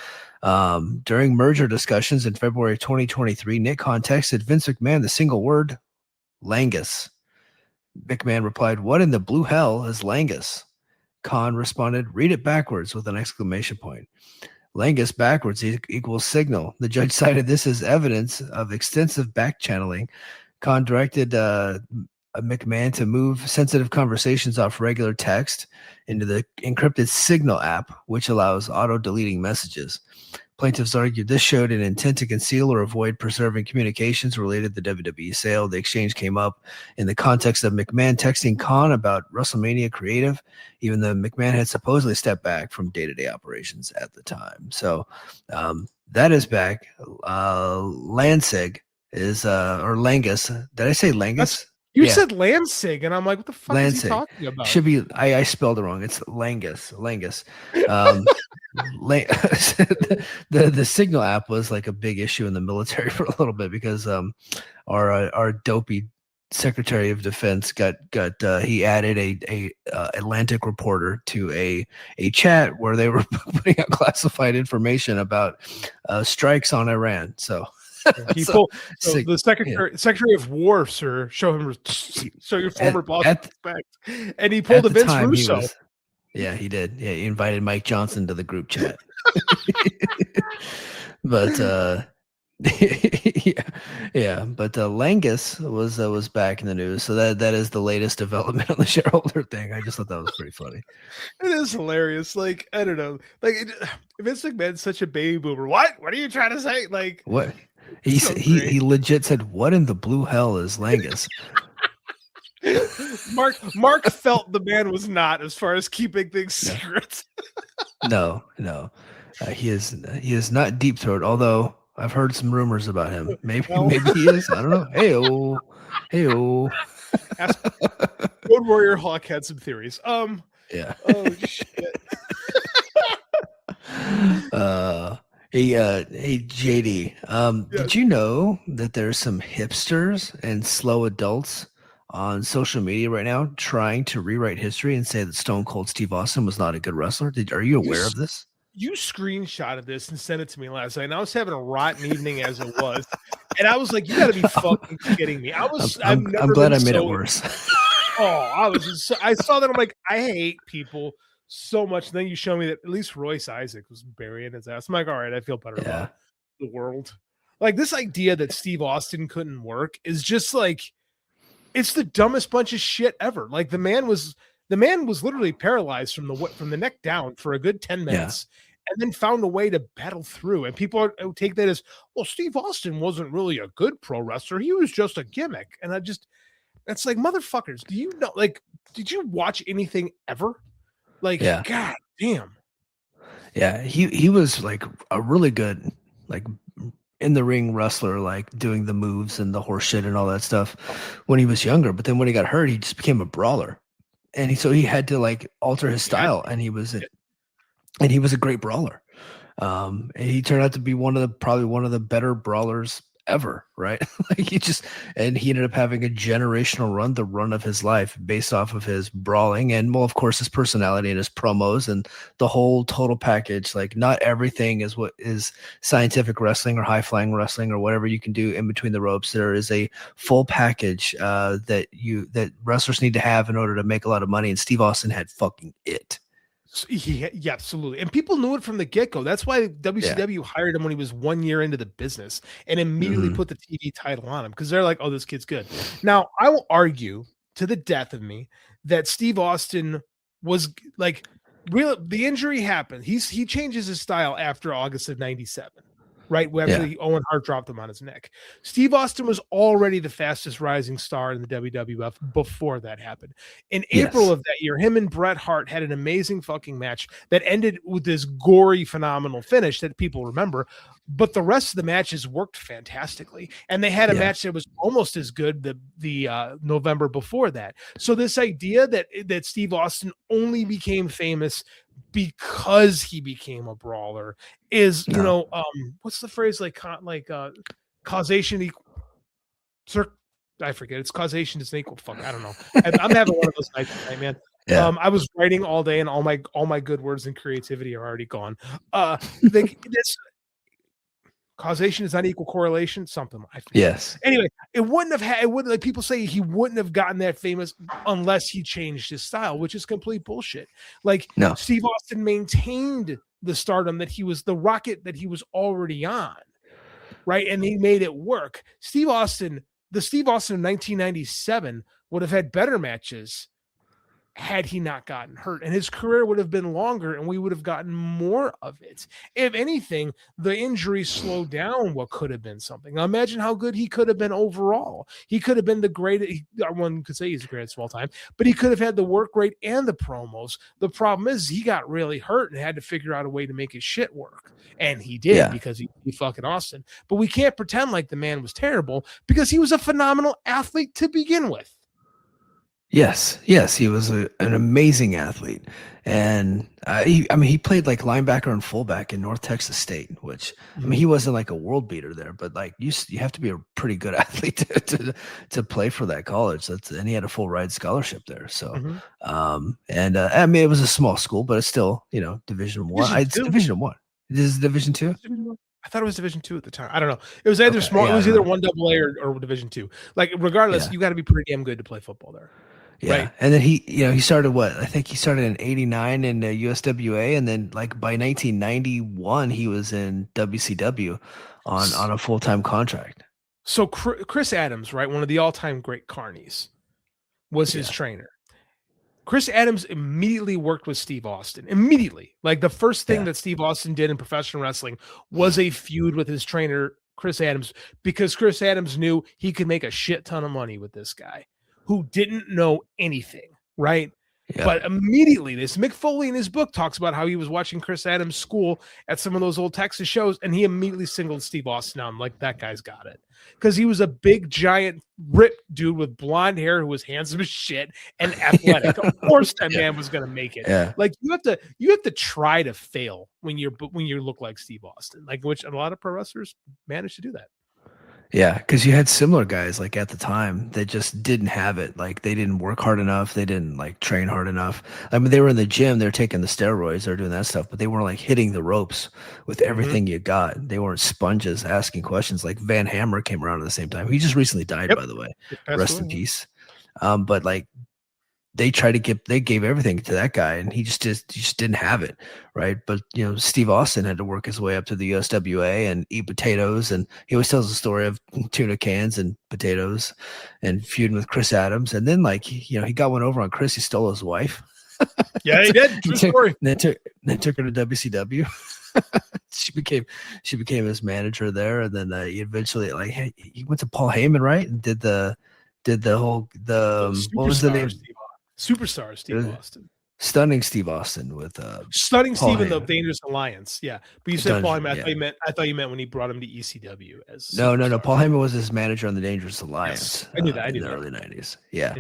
During merger discussions in February 2023, Nick Khan texted Vince McMahon the single word, Langus. McMahon replied, "What in the blue hell is Langus?" Khan responded, "Read it backwards," with an exclamation point. Langus backwards equals signal. The judge cited this as evidence of extensive back channeling. Khan directed McMahon to move sensitive conversations off regular text into the encrypted Signal app, which allows auto-deleting messages. Plaintiffs argued this showed an intent to conceal or avoid preserving communications related to the WWE sale. The exchange came up in the context of McMahon texting Khan about WrestleMania creative, even though McMahon had supposedly stepped back from day-to-day operations at the time. So that is back. Lansig is, or Langus. Did I say Langus? You said Lansig, and I'm like, what the fuck is he Lansig. talking about? Should be, I spelled it wrong. It's Langus. The Signal app was like a big issue in the military for a little bit because our dopey Secretary of Defense got he added a Atlantic reporter to a chat where they were putting out classified information about strikes on Iran. So the Secretary of War, sir, show your former boss respect, and he pulled a Vince Russo. He did. Yeah, he invited Mike Johnson to the group chat. But but Langus was back in the news. So that is the latest development on the shareholder thing. I just thought that was pretty funny. It is hilarious. Like, I don't know. Like, Vince McMahon's such a baby boomer. What are you trying to say? Like, what? He legit said, "What in the blue hell is Langus?" Mark felt the man was not as far as keeping things secret. No. He is not Deep Throat, although I've heard some rumors about him. Maybe he is. I don't know. Hey-o. Road Warrior Hawk had some theories. Yeah. Oh shit. Hey JD. Did you know that there's some hipsters and slow adults on social media right now trying to rewrite history and say that Stone Cold Steve Austin was not a good wrestler? Are you aware of this? You screenshotted this and sent it to me last night, and I was having a rotten evening as it was, and I was like, "You got to be fucking kidding me!" I'm glad I made it worse. I saw that. I'm like, I hate people so much. And then you show me that at least Royce Isaac was burying his ass. I'm like, all right, I feel better about the world. Like, this idea that Steve Austin couldn't work is just like, it's the dumbest bunch of shit ever. Like, the man was literally paralyzed from the neck down for a good 10 minutes. And then found a way to battle through. And people take that as, well, Steve Austin wasn't really a good pro wrestler. He was just a gimmick. And it's like, motherfuckers, do you know, like, did you watch anything ever? Like, God damn. Yeah, he was like a really good, like, in the ring wrestler, like doing the moves and the horse shit and all that stuff when he was younger. But then when he got hurt, he just became a brawler. And so he had to like alter his style, and he was a great brawler. And he turned out to be probably one of the better brawlers ever, right? Like, he ended up having a generational run, the run of his life, based off of his brawling and, well, of course, his personality and his promos and the whole total package. Like, not everything is what is scientific wrestling or high flying wrestling or whatever you can do in between the ropes. There is a full package that wrestlers need to have in order to make a lot of money, and Steve Austin had fucking it. Yeah, absolutely. And people knew it from the get-go. That's why WCW hired him when he was 1 year into the business and immediately put the TV title on him, because they're like, oh, this kid's good. Now, I will argue to the death of me that Steve Austin was like, the injury happened. He changes his style after August of 97. Right, Owen Hart dropped him on his neck. Steve Austin was already the fastest rising star in the WWF before that happened. In April of that year, him and Bret Hart had an amazing fucking match that ended with this gory, phenomenal finish that people remember. But the rest of the matches worked fantastically, and they had a match that was almost as good the November before that. So this idea that Steve Austin only became famous because he became a brawler is, you know, what's the phrase, causation equal, I forget. It's causation is an equal fuck. I don't know. I'm having one of those nights tonight, man. Yeah. I was writing all day, and all my good words and creativity are already gone. This causation is not equal correlation, something. Yes. Anyway, it wouldn't like people say he wouldn't have gotten that famous unless he changed his style, which is complete bullshit. Like, no. Steve Austin maintained the stardom that he was, the rocket that he was already on, right? And he made it work. Steve Austin the Steve Austin of 1997 would have had better matches had he not gotten hurt, and his career would have been longer and we would have gotten more of it. If anything, the injury slowed down what could have been something. Now imagine how good he could have been overall. He could have been the greatest, one could say he's the greatest of all time, but he could have had the work rate and the promos. The problem is he got really hurt and had to figure out a way to make his shit work. And he did because he fucking Austin. But we can't pretend like the man was terrible because he was a phenomenal athlete to begin with. Yes, he was an amazing athlete, and he played like linebacker and fullback in North Texas State, which he wasn't like a world beater there, but like you have to be a pretty good athlete to play for that college. And he had a full ride scholarship there. So, it was a small school, but it's still Division I. It's Division I. This is Division II. I thought it was Division II at the time. I don't know. It was either small. It was either 1AA or Division II. Like regardless, you got to be pretty damn good to play football there. Yeah, right. And then he started I think he started in '89 in the USWA, and then like by 1991 he was in WCW on a full-time contract. So Chris Adams, right, one of the all-time great carnies, was his trainer. Chris Adams immediately worked with Steve Austin. Immediately, like the first thing that Steve Austin did in professional wrestling was a feud with his trainer Chris Adams, because Chris Adams knew he could make a shit ton of money with this guy who didn't know anything, right? Yeah. But immediately, this Mick Foley in his book talks about how he was watching Chris Adams' school at some of those old Texas shows, and he immediately singled Steve Austin out. Like, that guy's got it. Because he was a big, giant, ripped dude with blonde hair who was handsome as shit and athletic. Of course that man was going to make it. Yeah. Like, you have to try to fail when you look like Steve Austin, like, which a lot of pro wrestlers manage to do that. Yeah, because you had similar guys like at the time that just didn't have it. Like they didn't work hard enough. They didn't like train hard enough. I mean, they were in the gym. They're taking the steroids. They're doing that stuff, but they weren't like hitting the ropes with everything you got. They weren't sponges asking questions. Like Van Hammer came around at the same time. He just recently died, by the way. Rest in peace. But like they gave everything to that guy, and he just didn't have it, right? But Steve Austin had to work his way up to the USWA and eat potatoes, and he always tells the story of tuna cans and potatoes, and feuding with Chris Adams, and then like he got one over on Chris. He stole his wife. Yeah, he did. True story. Then took her to WCW. She became his manager there, and then he eventually he went to Paul Heyman, right, and did the whole what was the name? Superstar Steve Austin. Stunning Steve Austin with Stunning Steve in the Dangerous Alliance. Yeah. But you said Paul Heyman. I thought you meant when he brought him to ECW as No. Paul Heyman was his manager on the Dangerous Alliance. Yes. I knew that. In the early 90s. Yeah.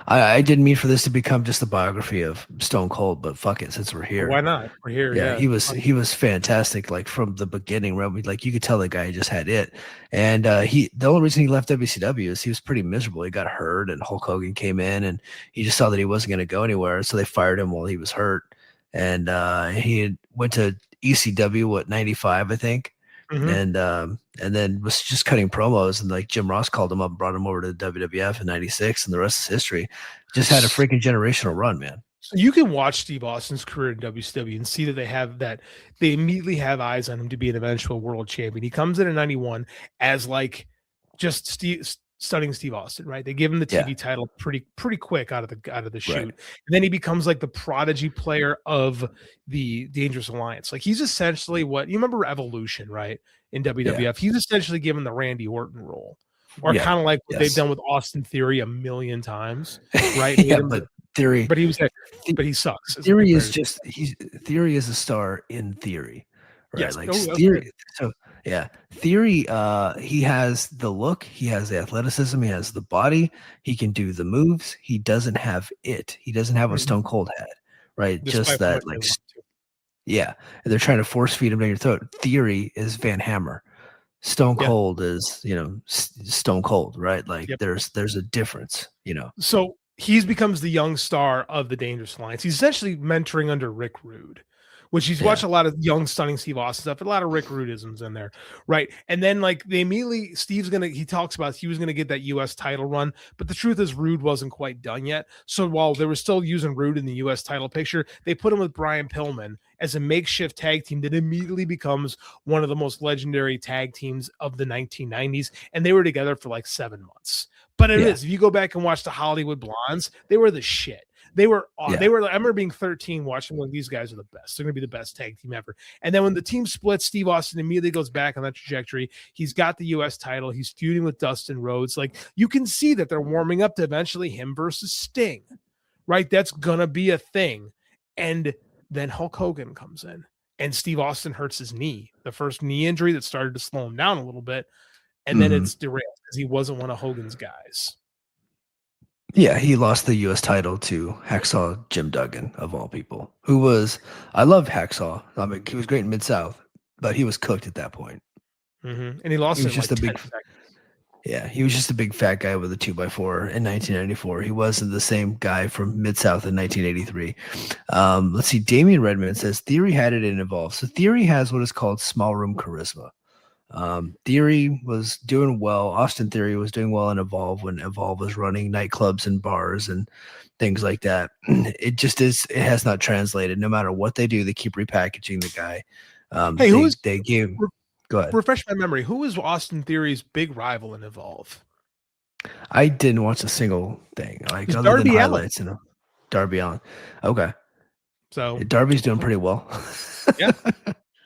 I didn't mean for this to become just a biography of Stone Cold, but fuck it, since we're here. Why not? We're here. Yeah. He was fantastic, like from the beginning, right? Like you could tell the guy just had it. And the only reason he left WCW is he was pretty miserable. He got hurt, and Hulk Hogan came in, and he just saw that he wasn't going to go anywhere, so they fired him while he was hurt. And he went to ECW 95, I think. And then was just cutting promos, and like Jim Ross called him up and brought him over to the WWF in 96, and the rest is history. Just had a freaking generational run, man. So you can watch Steve Austin's career in WCW and see that they immediately have eyes on him to be an eventual world champion. He comes in 91 as like just Stunning Steve Austin, right? They give him the TV title pretty quick out of the shoot. Right. And then he becomes like the prodigy player of the Dangerous Alliance. Like he's essentially what you remember Evolution, right? In WWF. Yeah. He's essentially given the Randy Orton role. Or kind of like what they've done with Austin Theory a million times, right? But Theory, but he sucks. Theory is a star in theory, right? Yes. Like Theory. So Theory. He has the look, he has the athleticism, he has the body, he can do the moves. He doesn't have it. He doesn't have what Stone Cold had, right? Just that, like, and they're trying to force feed him down your throat. Theory is Van Hammer. Stone Cold is, Stone Cold, right? Like there's a difference, So he becomes the young star of the Dangerous Alliance. He's essentially mentoring under Rick Rude, which he's watched a lot of young, stunning Steve Austin stuff, a lot of Rick Rudeisms in there, right? And then like he talks about he was gonna get that U.S. title run, but the truth is Rude wasn't quite done yet. So while they were still using Rude in the U.S. title picture, they put him with Brian Pillman as a makeshift tag team that immediately becomes one of the most legendary tag teams of the 1990s, and they were together for like 7 months. But if you go back and watch the Hollywood Blondes, they were the shit. They were I remember being 13 watching when these guys are the best. They're going to be the best tag team ever. And then when the team splits, Steve Austin immediately goes back on that trajectory. He's got the U.S. title. He's feuding with Dustin Rhodes. Like, you can see that they're warming up to eventually him versus Sting, right? That's going to be a thing. And then Hulk Hogan comes in and Steve Austin hurts his knee, the first knee injury that started to slow him down a little bit. And then it's derailed because he wasn't one of Hogan's guys. Yeah, he lost the U.S. title to Hacksaw Jim Duggan, of all people, who was, I loved Hacksaw. I mean, he was great in Mid-South, but he was cooked at that point. And he lost He was in just like a big, 10 seconds. yeah, he was just a big fat guy with a 2x4 in 1994. He wasn't the same guy from Mid-South in 1983. Let's see, Damian Redmond says, Theory had it in Evolve. So Theory has what is called small room charisma. Theory was doing well. Austin Theory was doing well in Evolve when Evolve was running nightclubs and bars and things like that. It has not translated. No matter what they do, they keep repackaging the guy. Go ahead. Refresh my memory. Who was Austin Theory's big rival in Evolve? I didn't watch a single thing. Like other Darby than Allin. highlights and Darby Allin. Okay. So Darby's doing pretty well. Yeah.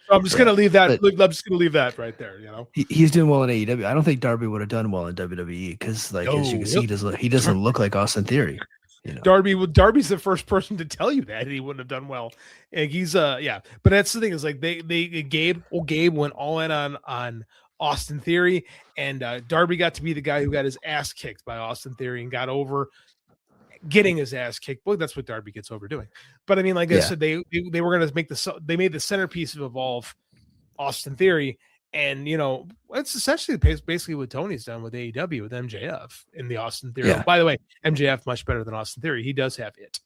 So I'm just gonna leave that. I'm just gonna leave that right there. You know, he's doing well in AEW. I don't think Darby would have done well in WWE because, like, as you can see, he doesn't look like Austin Theory. You know? Darby's the first person to tell you that he wouldn't have done well. And he's But that's the thing is like Gabe went all in on Austin Theory, and Darby got to be the guy who got his ass kicked by Austin Theory and got over getting his ass kicked. Well, that's what Darby gets over doing. But I mean, like I said, they were going to they made the centerpiece of Evolve Austin Theory, and you know, it's essentially basically what Tony's done with AEW with MJF in the Austin Theory. Yeah. By the way, MJF much better than Austin Theory. He does have it.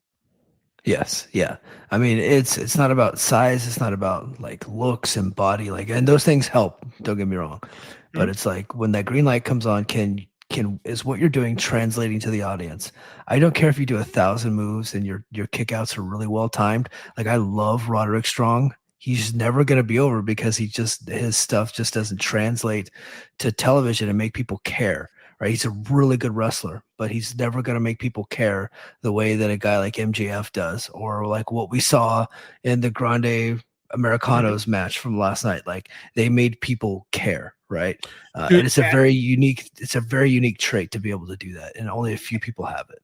Yes, yeah. I mean, it's not about size. It's not about like looks and body, and those things help. Don't get me wrong, but it's like when that green light comes on, is what you're doing translating to the audience? I don't care if you do 1,000 moves and your kickouts are really well timed. Like, I love Roderick Strong. He's never going to be over because his stuff just doesn't translate to television and make people care. Right? He's a really good wrestler, but he's never going to make people care the way that a guy like MJF does, or like what we saw in the Grande Americanos match from last night. Like, they made people care. Right. And it's a very unique trait to be able to do that. And only a few people have it.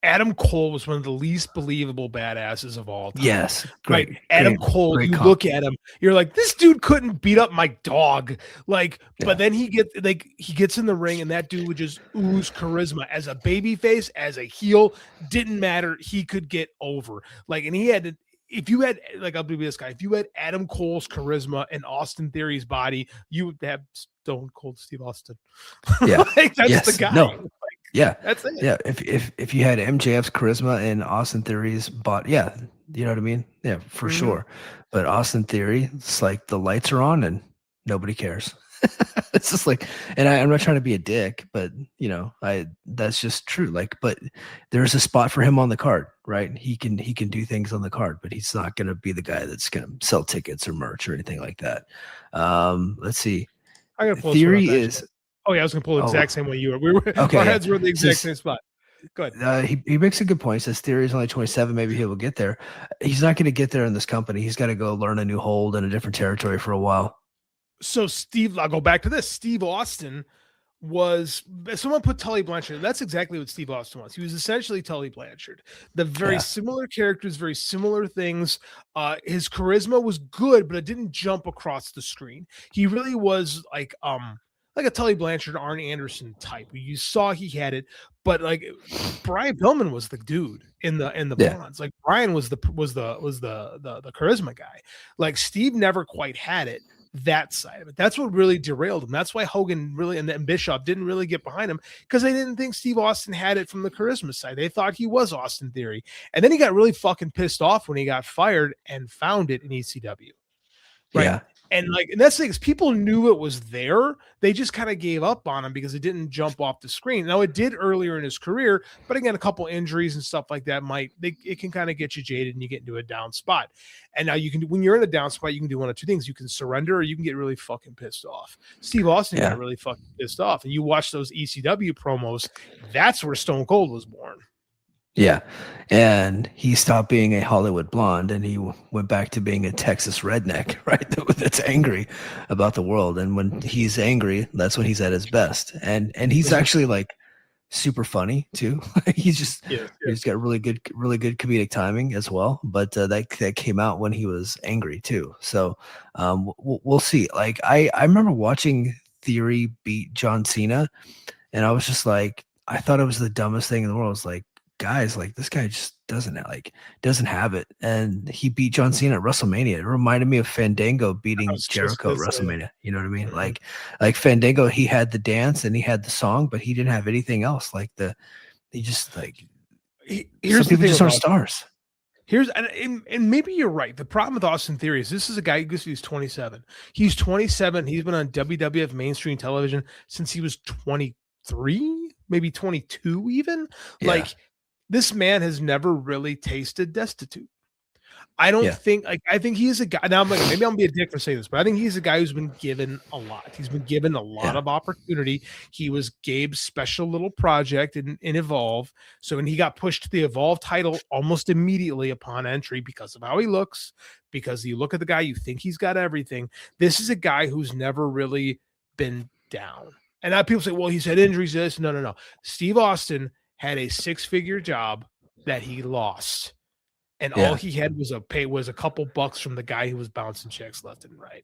Adam Cole was one of the least believable badasses of all time. Yes. Great. Right. Adam Cole, look at him, you're like, this dude couldn't beat up my dog. Like, but then he gets in the ring and that dude would just ooze charisma as a babyface, as a heel, didn't matter. He could get over. Like, and he had to, if you had, like, I'll be this guy, if you had Adam Cole's charisma and Austin Theory's body, you would have Stone Cold Steve Austin. Yeah. That's the guy. No. Yeah. That's it. Yeah. If you had MJF's charisma and Austin Theory's body, yeah. You know what I mean? Yeah, for sure. But Austin Theory, it's like the lights are on and nobody cares. It's just like, and I'm not trying to be a dick, but you know, that's just true. Like, but there's a spot for him on the card, right? He can do things on the card, but he's not going to be the guy that's going to sell tickets or merch or anything like that. Let's see. I got Theory is. Oh yeah, I was going to pull the exact same way you were. We were okay, our heads were in the exact same spot. Go ahead. He makes a good point. Says Theory is only 27. Maybe he will get there. He's not going to get there in this company. He's got to go learn a new hold in a different territory for a while. So I'll go back to this. Steve Austin was, someone put Tully Blanchard. That's exactly what Steve Austin was. He was essentially Tully Blanchard. The very similar characters, very similar things. His charisma was good, but it didn't jump across the screen. He really was like a Tully Blanchard, Arn Anderson type. You saw he had it, but like Brian Pillman was the dude in the Blondes. Like Brian was the charisma guy. Like Steve never quite had it. that side of it. That's what really derailed him. That's why Hogan really and Bischoff didn't really get behind him, because they didn't think Steve Austin had it from the charisma side. They thought he was Austin Theory. And then he got really fucking pissed off when he got fired and found it in ECW. Right. Yeah. And that's the thing, is people knew it was there. They just kind of gave up on him because it didn't jump off the screen. Now it did earlier in his career, but again, a couple injuries and stuff like that it can kind of get you jaded and you get into a down spot. And now when you're in a down spot, you can do one of two things. You can surrender or you can get really fucking pissed off. Steve Austin got really fucking pissed off. And you watch those ECW promos, that's where Stone Cold was born. Yeah. And he stopped being a Hollywood blonde and he went back to being a Texas redneck, right? That's angry about the world. And when he's angry, that's when he's at his best. And he's actually like super funny too. He's got really good comedic timing as well. But that came out when he was angry too. So we'll see. Like I remember watching Theory beat John Cena, and I was just like, I thought it was the dumbest thing in the world. It's like, guys, like this guy just doesn't have it, and he beat John Cena at WrestleMania. It reminded me of Fandango beating Jericho at WrestleMania. You know what I mean? Mm-hmm. Like Fandango, he had the dance and he had the song, but he didn't have anything else. Like he just like here's some people the thing just aren't stars. And maybe you're right. The problem with Austin Theory is this is a guy who's 27. He's 27. He's been on WWF mainstream television since he was 23, maybe 22 even. Yeah. Like, this man has never really tasted destitute. I don't think, I think he's a guy. Now I'm like, maybe I'm gonna be a dick for saying this, but I think he's a guy who's been given a lot. He's been given a lot of opportunity. He was Gabe's special little project in Evolve. So when he got pushed to the Evolve title almost immediately upon entry because of how he looks, because you look at the guy, you think he's got everything. This is a guy who's never really been down. And now people say, well, he's had injuries. This, no. Steve Austin had a 6-figure job that he lost, and all he had was a couple bucks from the guy who was bouncing checks left and right.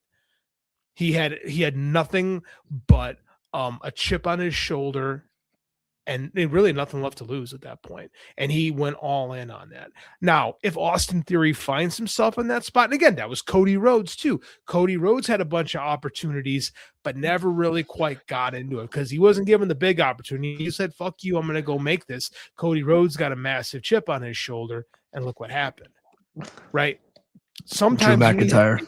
He had nothing but a chip on his shoulder, and really nothing left to lose at that point. And he went all in on that. Now, if Austin Theory finds himself in that spot, and again, that was Cody Rhodes too. Cody Rhodes had a bunch of opportunities, but never really quite got into it because he wasn't given the big opportunity. He said, fuck you, I'm going to go make this. Cody Rhodes got a massive chip on his shoulder, and look what happened. Right? Sometimes Drew McIntyre.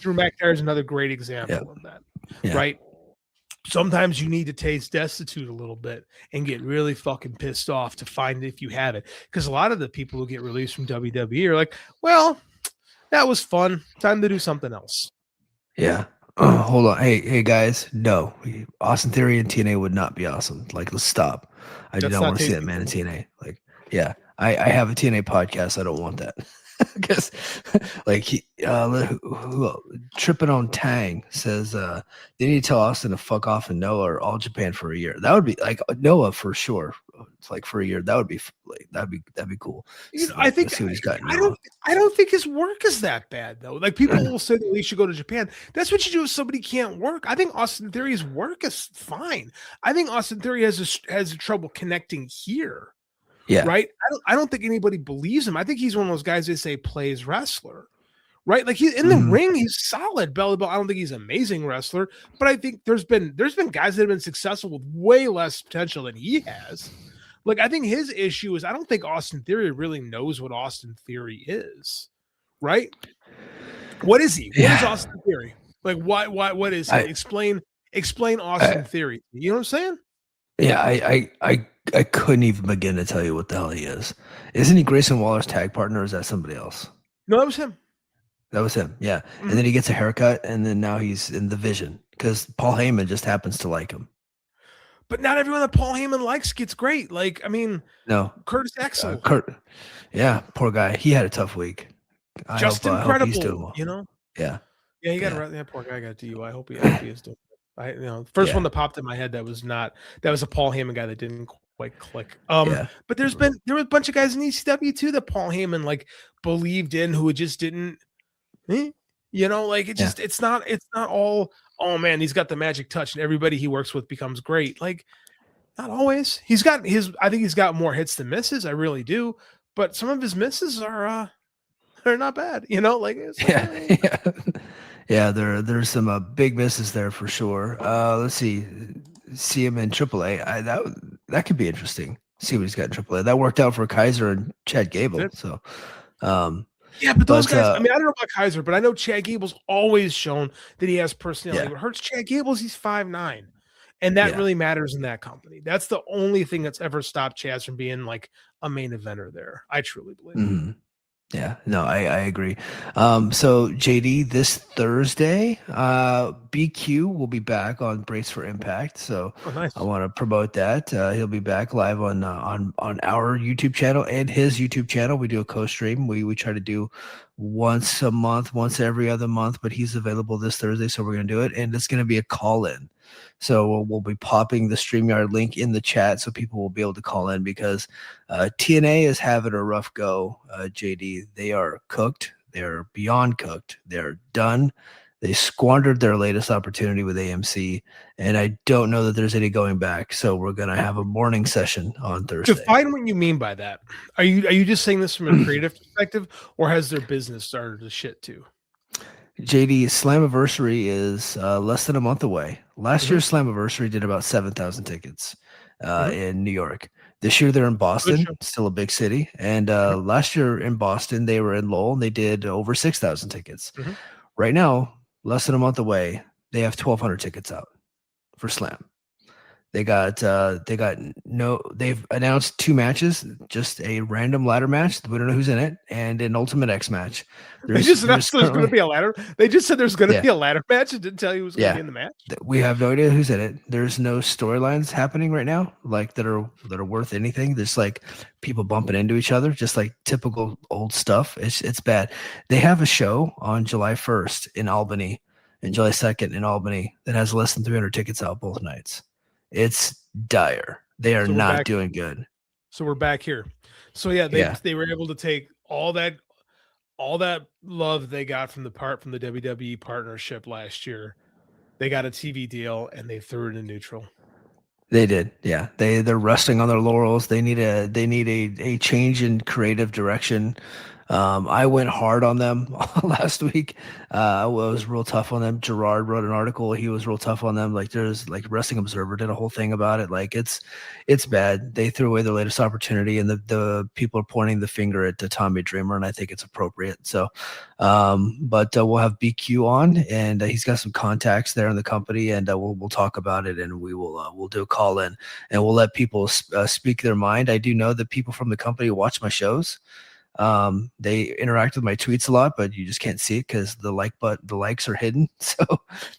Drew McIntyre is another great example of that. Yeah. Right? Sometimes you need to taste destitute a little bit and get really fucking pissed off to find if you have it. Because a lot of the people who get released from WWE are like, well, that was fun. Time to do something else. Yeah. Hold on. Hey guys. No. Austin Theory and TNA would not be awesome. Like, let's stop. I do not want to see that man in TNA. Like, yeah. I have a TNA podcast. I don't want that. Because like Tripping on Tang says they need to tell Austin to fuck off and Noah or All Japan for a year. That would be like Noah for sure. It's like for a year. That would be like that'd be cool. You know, I think see what he's got. I don't think his work is that bad though. Like people will say that he should go to Japan. That's what you do if somebody can't work. I think Austin Theory's work is fine. I think Austin Theory has trouble connecting here. Yeah. Right. I don't think anybody believes him. I think he's one of those guys they say plays wrestler. Right. Like he's in the ring, he's solid. Belly bell. I don't think he's an amazing wrestler, but I think there's been guys that have been successful with way less potential than he has. Like I think his issue is I don't think Austin Theory really knows what Austin Theory is. Right. What is he? What is Austin Theory? Like what is he? Explain Austin Theory. You know what I'm saying? Yeah, I couldn't even begin to tell you what the hell he is. Isn't he Grayson Waller's tag partner, or is that somebody else? No, that was him. That was him, yeah. And then he gets a haircut, and then now he's in the Vision because Paul Heyman just happens to like him. But not everyone that Paul Heyman likes gets great. Like, I mean, no, Curtis Axel. Yeah, poor guy. He had a tough week. Just incredible, I hope he's doing well. You know? Yeah. Yeah, he got that poor guy got DUI. I hope he is doing well. First one that popped in my head that was a Paul Heyman guy that didn't quite click. But there were a bunch of guys in ECW too that Paul Heyman like believed in who just didn't, like it just it's not all. Oh man, he's got the magic touch and everybody he works with becomes great. Like not always. I think he's got more hits than misses. I really do. But some of his misses are not bad. Yeah, there's some big misses there for sure. Let's see him in AAA. That could be interesting. See what he's got in AAA. That worked out for Kaiser and Chad Gable. So, yeah, but those but, guys. I mean, I don't know about Kaiser, but I know Chad Gable's always shown that he has personality. Yeah. What hurts Chad Gable's he's 5'9", and that really matters in that company. That's the only thing that's ever stopped Chaz from being like a main eventer there. I truly believe. Mm-hmm. Yeah, no, I agree. So JD, this Thursday, BQ will be back on Brace for Impact. So nice. I want to promote that. He'll be back live on our YouTube channel and his YouTube channel. We do a co-stream. We try to do once a month, once every other month, but he's available this Thursday, so we're gonna do it, and it's gonna be a call-in. So we'll be popping the StreamYard link in the chat so people will be able to call in because TNA is having a rough go, JD. They are cooked. They're beyond cooked. They're done. They squandered their latest opportunity with AMC, and I don't know that there's any going back. So we're going to have a morning session on Thursday. Define what you mean by that. Are you just saying this from a creative perspective, or has their business started to shit too? JD, Slammiversary is less than a month away. Last year's Slammiversary did about 7,000 tickets in New York. This year they're in Boston, still a big city. And last year in Boston, they were in Lowell and they did over 6,000 tickets. Right now, less than a month away, they have 1,200 tickets out for Slam. They've announced 2 matches, just a random ladder match. We don't know who's in it, and an Ultimate X match. They just announced there's going to be a ladder. They just said there's going to be a ladder match and didn't tell you who's going to be in the match. We have no idea who's in it. There's no storylines happening right now, like that are worth anything. There's like people bumping into each other, just like typical old stuff. It's bad. They have a show on July 1st in Albany and July 2nd in Albany that has less than 300 tickets out both nights. It's dire. They are not doing good. So we're back here. So they were able to take all that love they got from the WWE partnership last year. They got a TV deal and they threw it in neutral. They did. Yeah. They're resting on their laurels. They need a change in creative direction. I went hard on them last week. I was real tough on them. Gerard wrote an article. He was real tough on them. Like there's like Wrestling Observer did a whole thing about it. Like it's bad. They threw away their latest opportunity, and the people are pointing the finger at Tommy Dreamer, and I think it's appropriate. So, but we'll have BQ on, and he's got some contacts there in the company, and we'll talk about it, and we'll do a call in, and we'll let people speak their mind. I do know that people from the company watch my shows. They interact with my tweets a lot, but you just can't see it because the likes are hidden. So,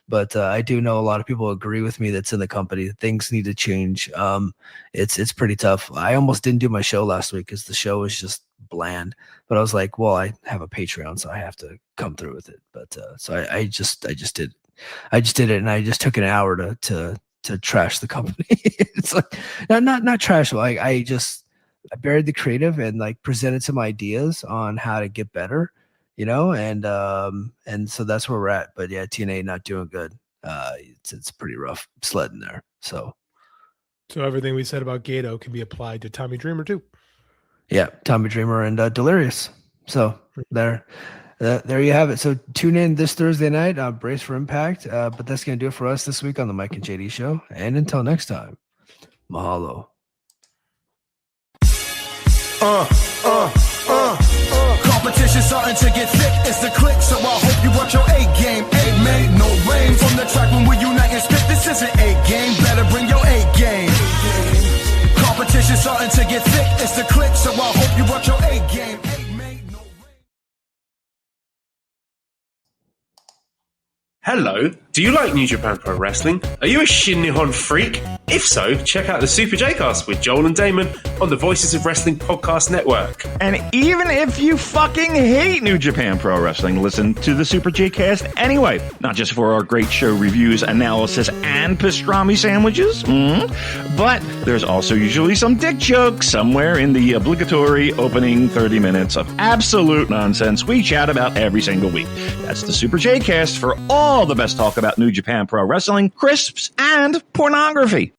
but I do know a lot of people agree with me that's in the company. Things need to change. It's pretty tough. I almost didn't do my show last week because the show was just bland. But I was like, well, I have a Patreon, so I have to come through with it. But so I just did it, and I just took an hour to trash the company. It's like not trash. Like I buried the creative and like presented some ideas on how to get better, and so that's where we're at. But yeah, TNA not doing good. It's pretty rough sledding there. So everything we said about Gato can be applied to Tommy Dreamer too. Yeah, Tommy Dreamer and Delirious. So there you have it. So tune in this Thursday night, Brace for Impact. But that's gonna do it for us this week on the Mike and JD Show. And until next time, mahalo. Competition starting to get thick, it's the click, so I hope you watch your A game. A made no lane from the track when we unite and spit. This isn't A game, better bring your A game. Competition starting to get thick, it's the click, so I hope you watch your A game. A made no lane. Hello, do you like New Japan Pro Wrestling? Are you a Shin Nihon freak? If so, check out the Super J-Cast with Joel and Damon on the Voices of Wrestling Podcast Network. And even if you fucking hate New Japan Pro Wrestling, listen to the Super J-Cast anyway. Not just for our great show reviews, analysis, and pastrami sandwiches, but there's also usually some dick jokes somewhere in the obligatory opening 30 minutes of absolute nonsense we chat about every single week. That's the Super J-Cast for all the best talk about New Japan Pro Wrestling, crisps, and pornography.